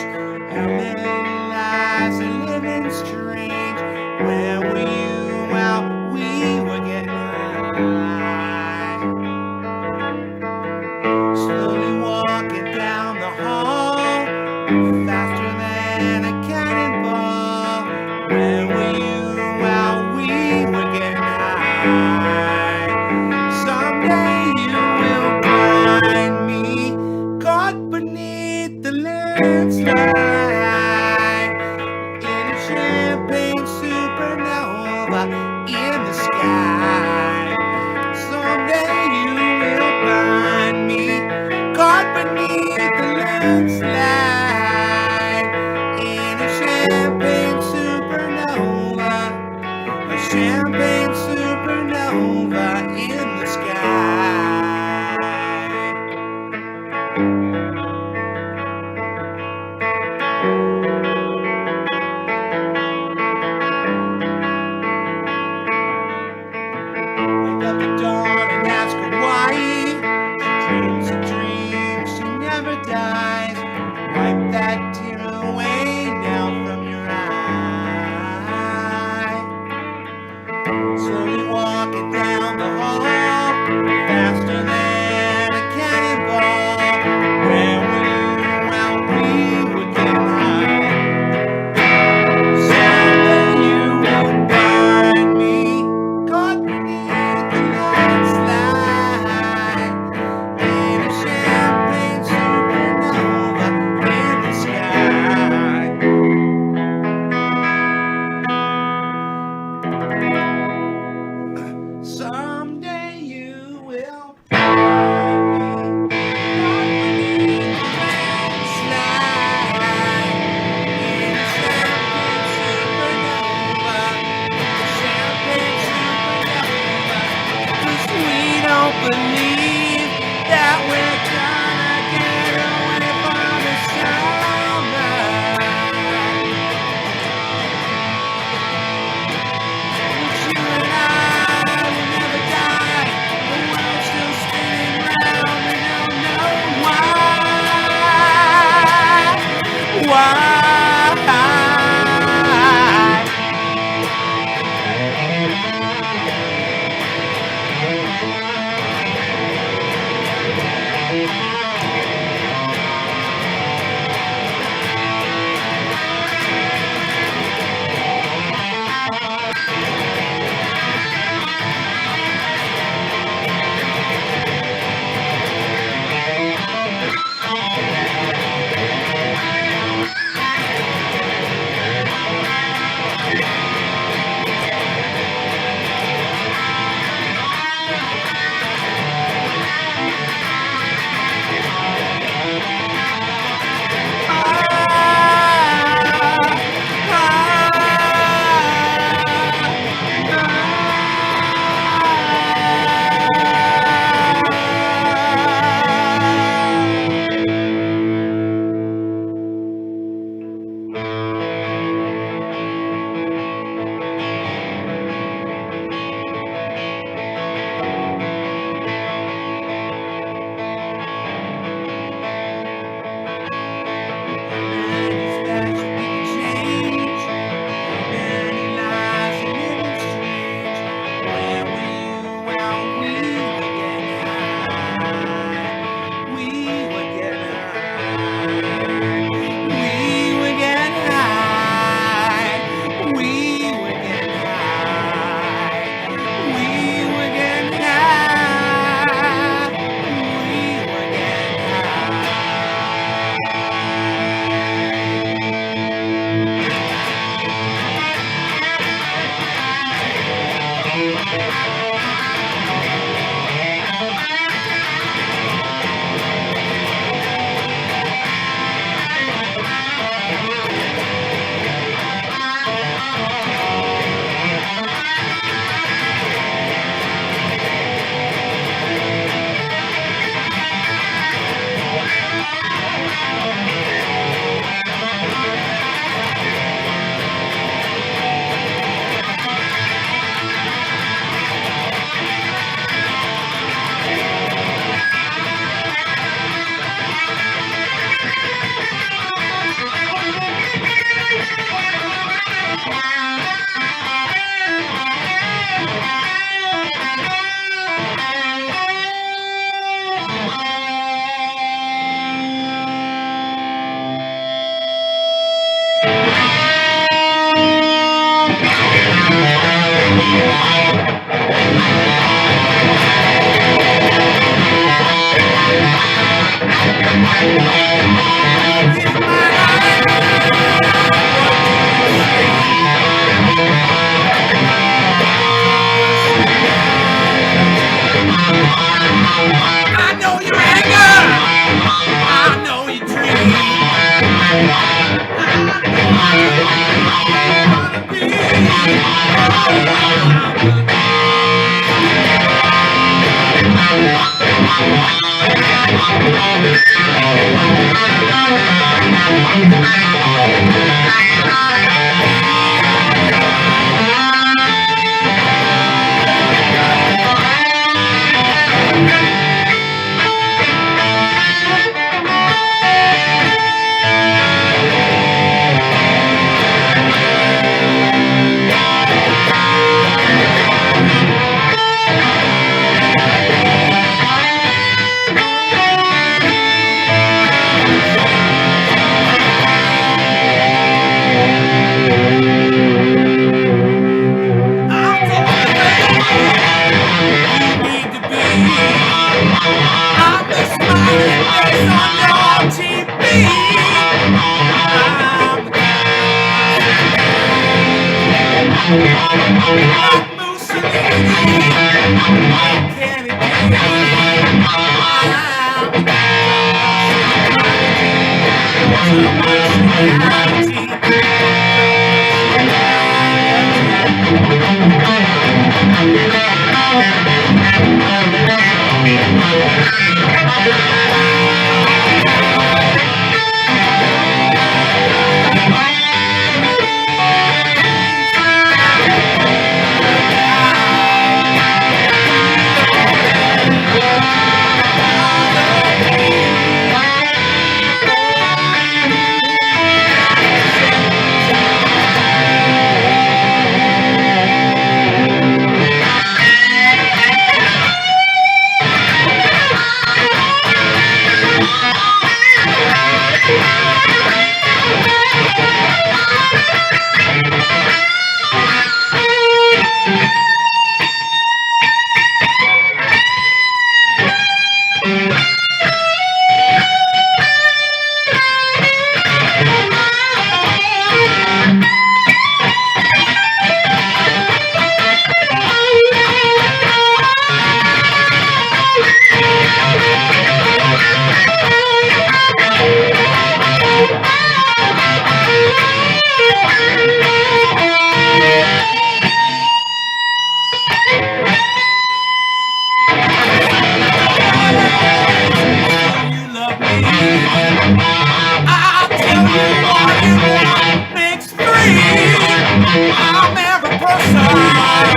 How many lives are living strange? Where were you while we were getting high? Slowly walking down the hall, faster than a cannonball. Where were you while we were getting high? Someday you will find me caught beneath the landslide in a champagne supernova in the sky. Someday you will find me caught beneath the landslide in a champagne supernova, a champagne supernova in the sky. Wake up at dawn and ask her why. She dreams a dream, she never dies. Wipe that tear away now from your eye. Slowly walking down the hall, faster than a cannonball. Where were you while we were getting high? Someday you will find me caught beneath the landslide in a champagne supernova in the sky. Someday you will find me caught beneath the landslide in a champagne supernova, champagne supernova. 'Cause we don't believe that we're gonna get away from the summer. You and I will never die. The world's still spinning round, and I don't know why. Why? I know your anger. I know your dream. Personality.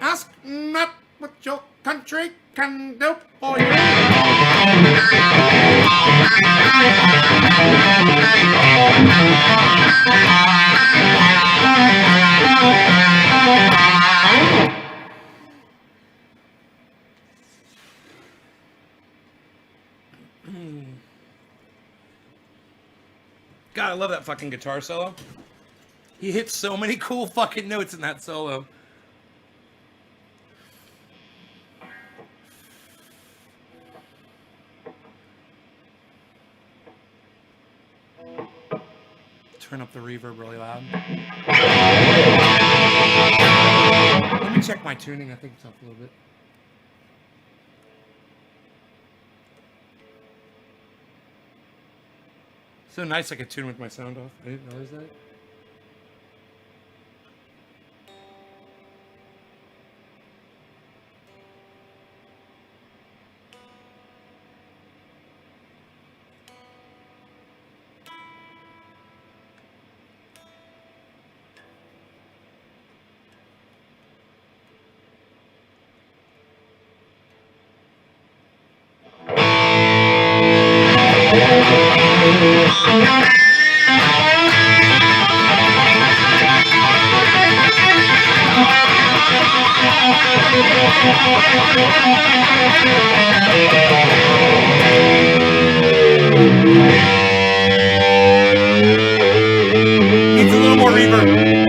Ask not what your country can do for you. God, I love that fucking guitar solo. He hits so many cool fucking notes in that solo. Turn up the reverb really loud. Let me check my tuning. I think it's up a little bit. So nice I could tune with my sound off. I didn't realize that. Needs a little more reverb.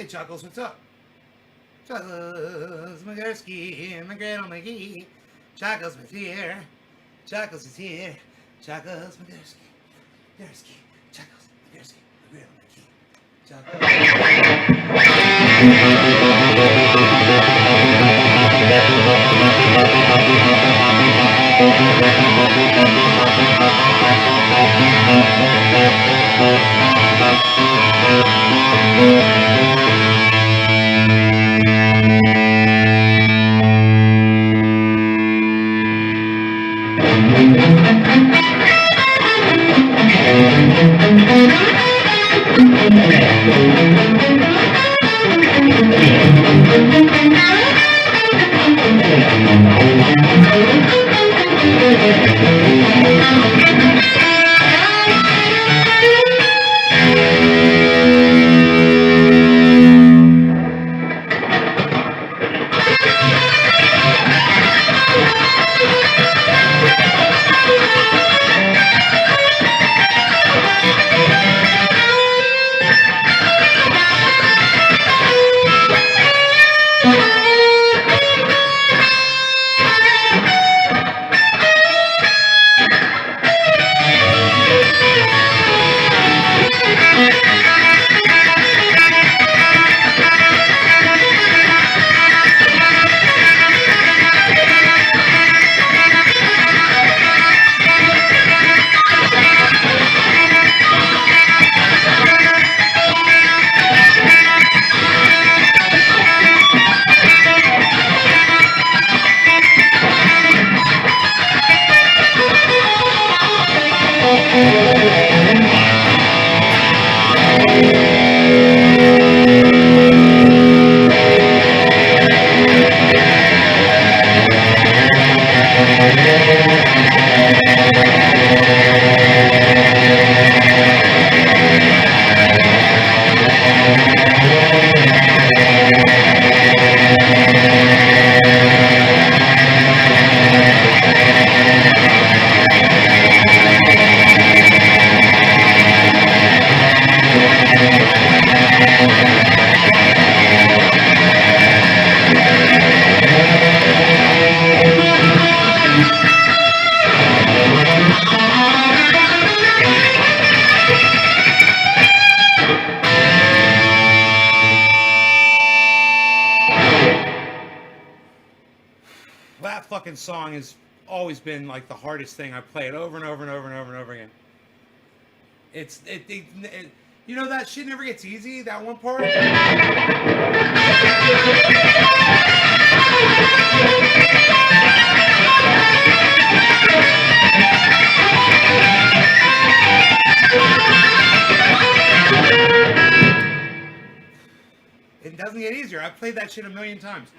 Chuckles, what's up? Chuckles, McGursky, McGriddle McGee. Chuckles is here. Chuckles is here. Chuckles, McGursky. Gursky. Chuckles, McGursky, McGriddle McGee. That fucking song has always been like the hardest thing. I play it over and over and over and over and over again. You know that shit never gets easy. That one part. It doesn't get easier. I've played that shit a million times.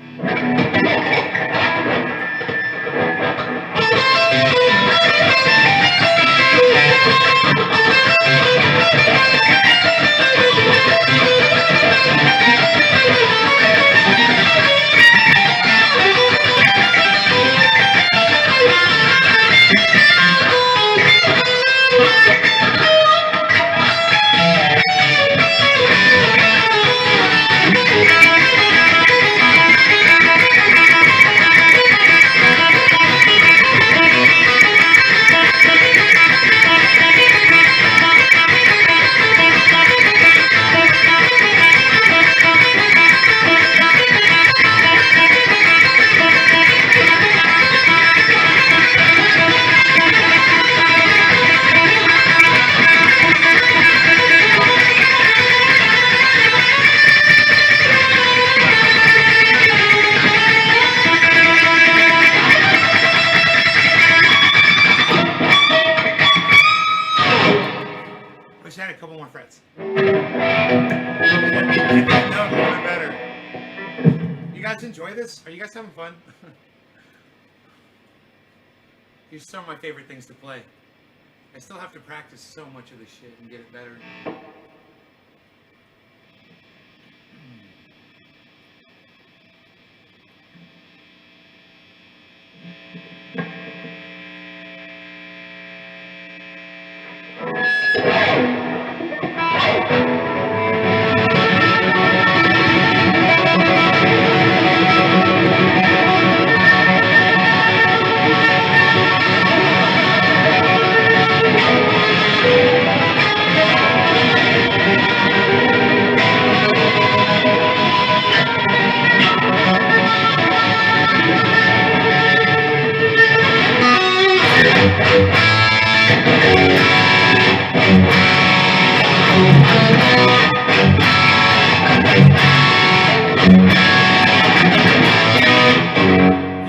Wish I had a couple more frets. Better. You guys enjoy this? Are you guys having fun? These are some of my favorite things to play. I still have to practice so much of this shit and get it better.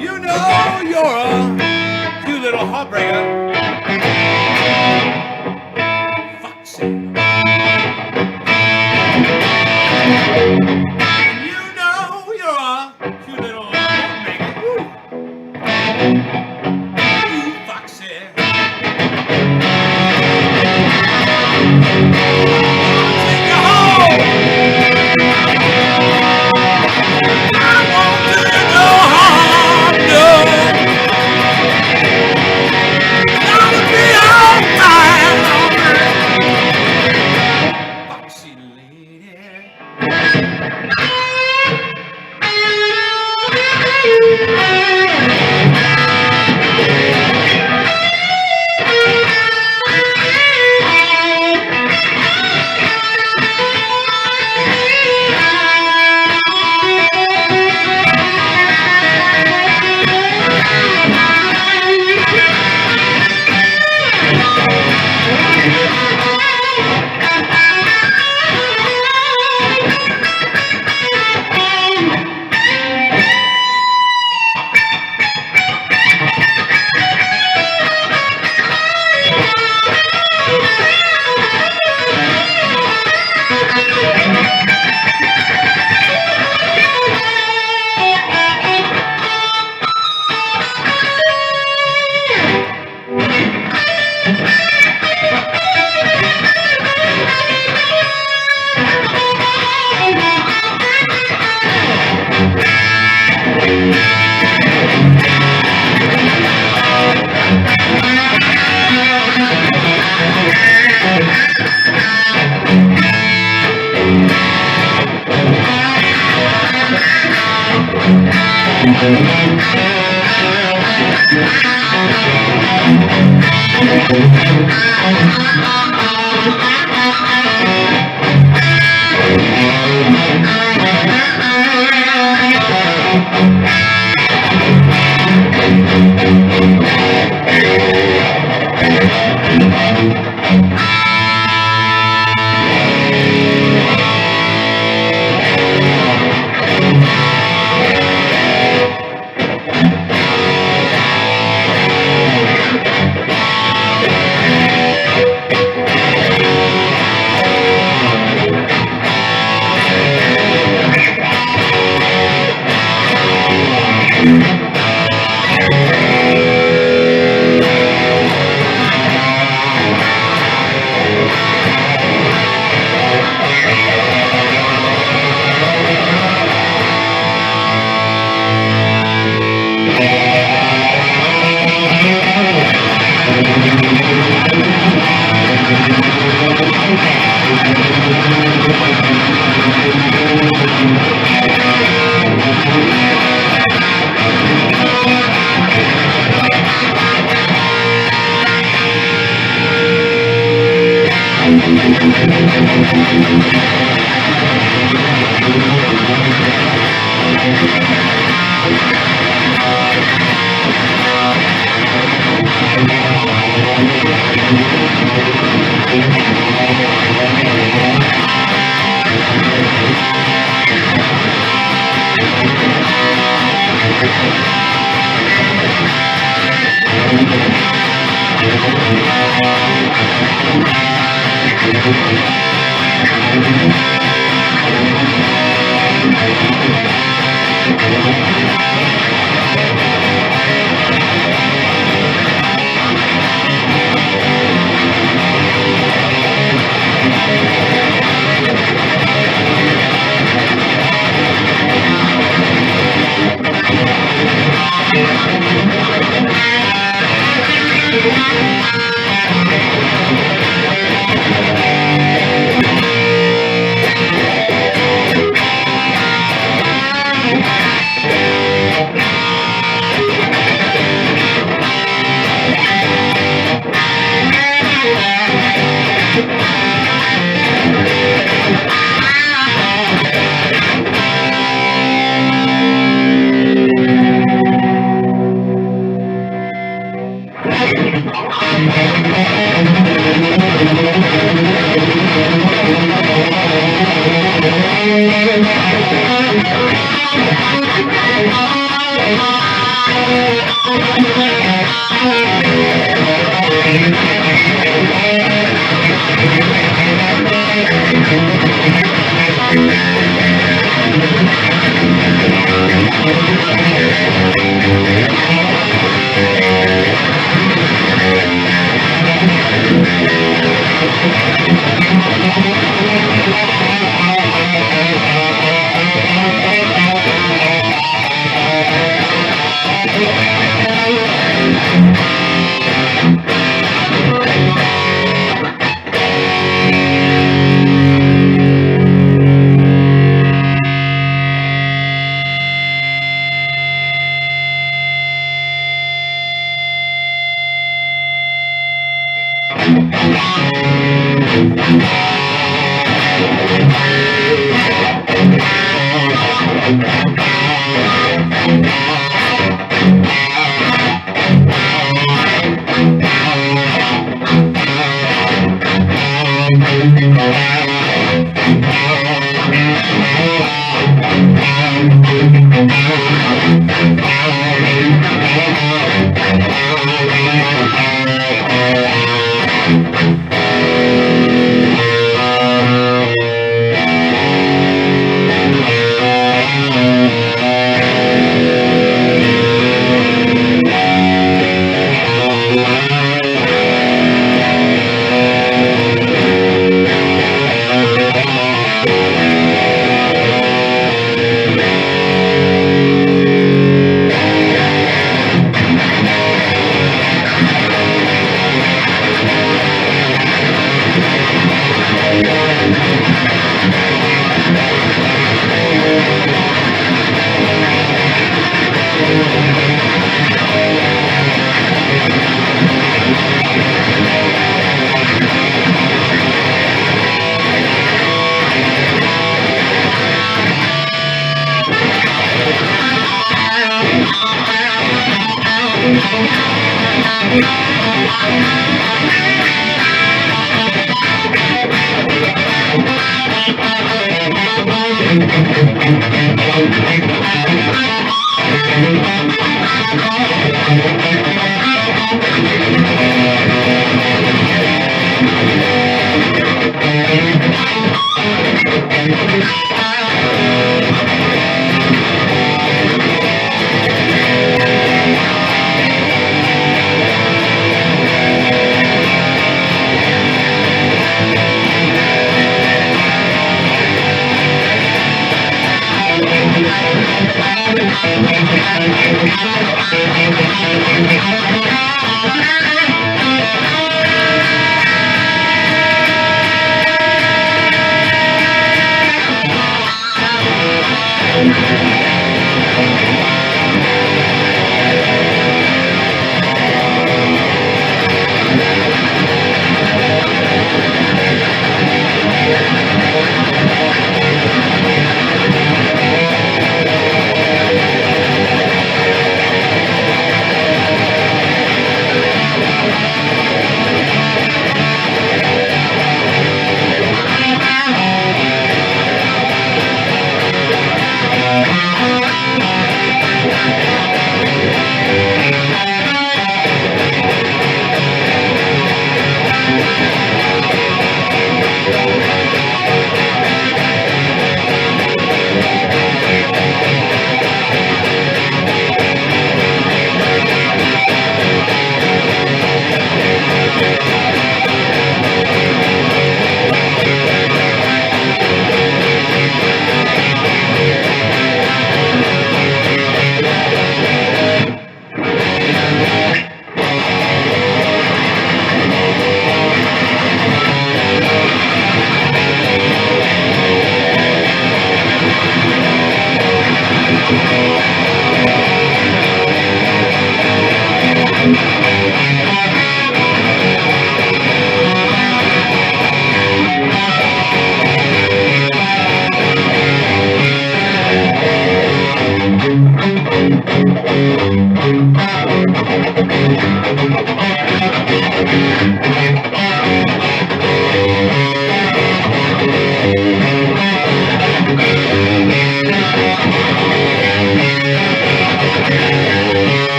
You know you're a cute little heartbreaker. Fuck's sake. You know you're a cute little heartbreaker. Ooh, fuck's sake. Take you home. I want to go home. Gotta be all mine. Foxy lady.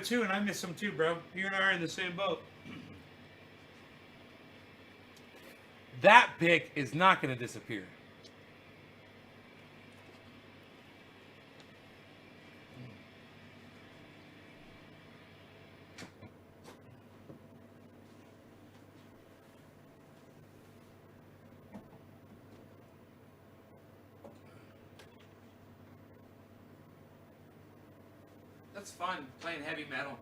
it too, and I miss them too, bro. You and I are in the same boat. That pic is not going to disappear. That's fun, playing heavy metal.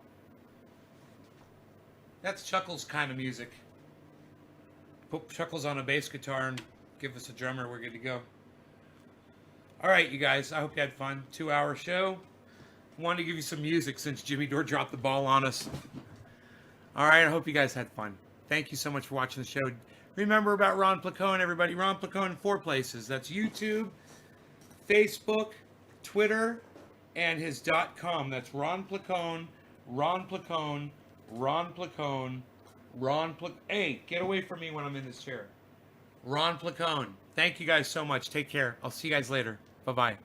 That's Chuckles' kind of music. Put Chuckles on a bass guitar and give us a drummer, we're good to go. Alright, you guys, I hope you had fun. 2-hour show. Wanted to give you some music since Jimmy Dore dropped the ball on us. Alright, I hope you guys had fun. Thank you so much for watching the show. Remember about Ron Placone, everybody. Ron Placone in 4 places. That's YouTube, Facebook, Twitter, and his .com. That's Ron Placone, Ron Placone, Ron Placone, Ron Placone. Hey, get away from me when I'm in this chair. Ron Placone. Thank you guys so much. Take care. I'll see you guys later. Bye-bye.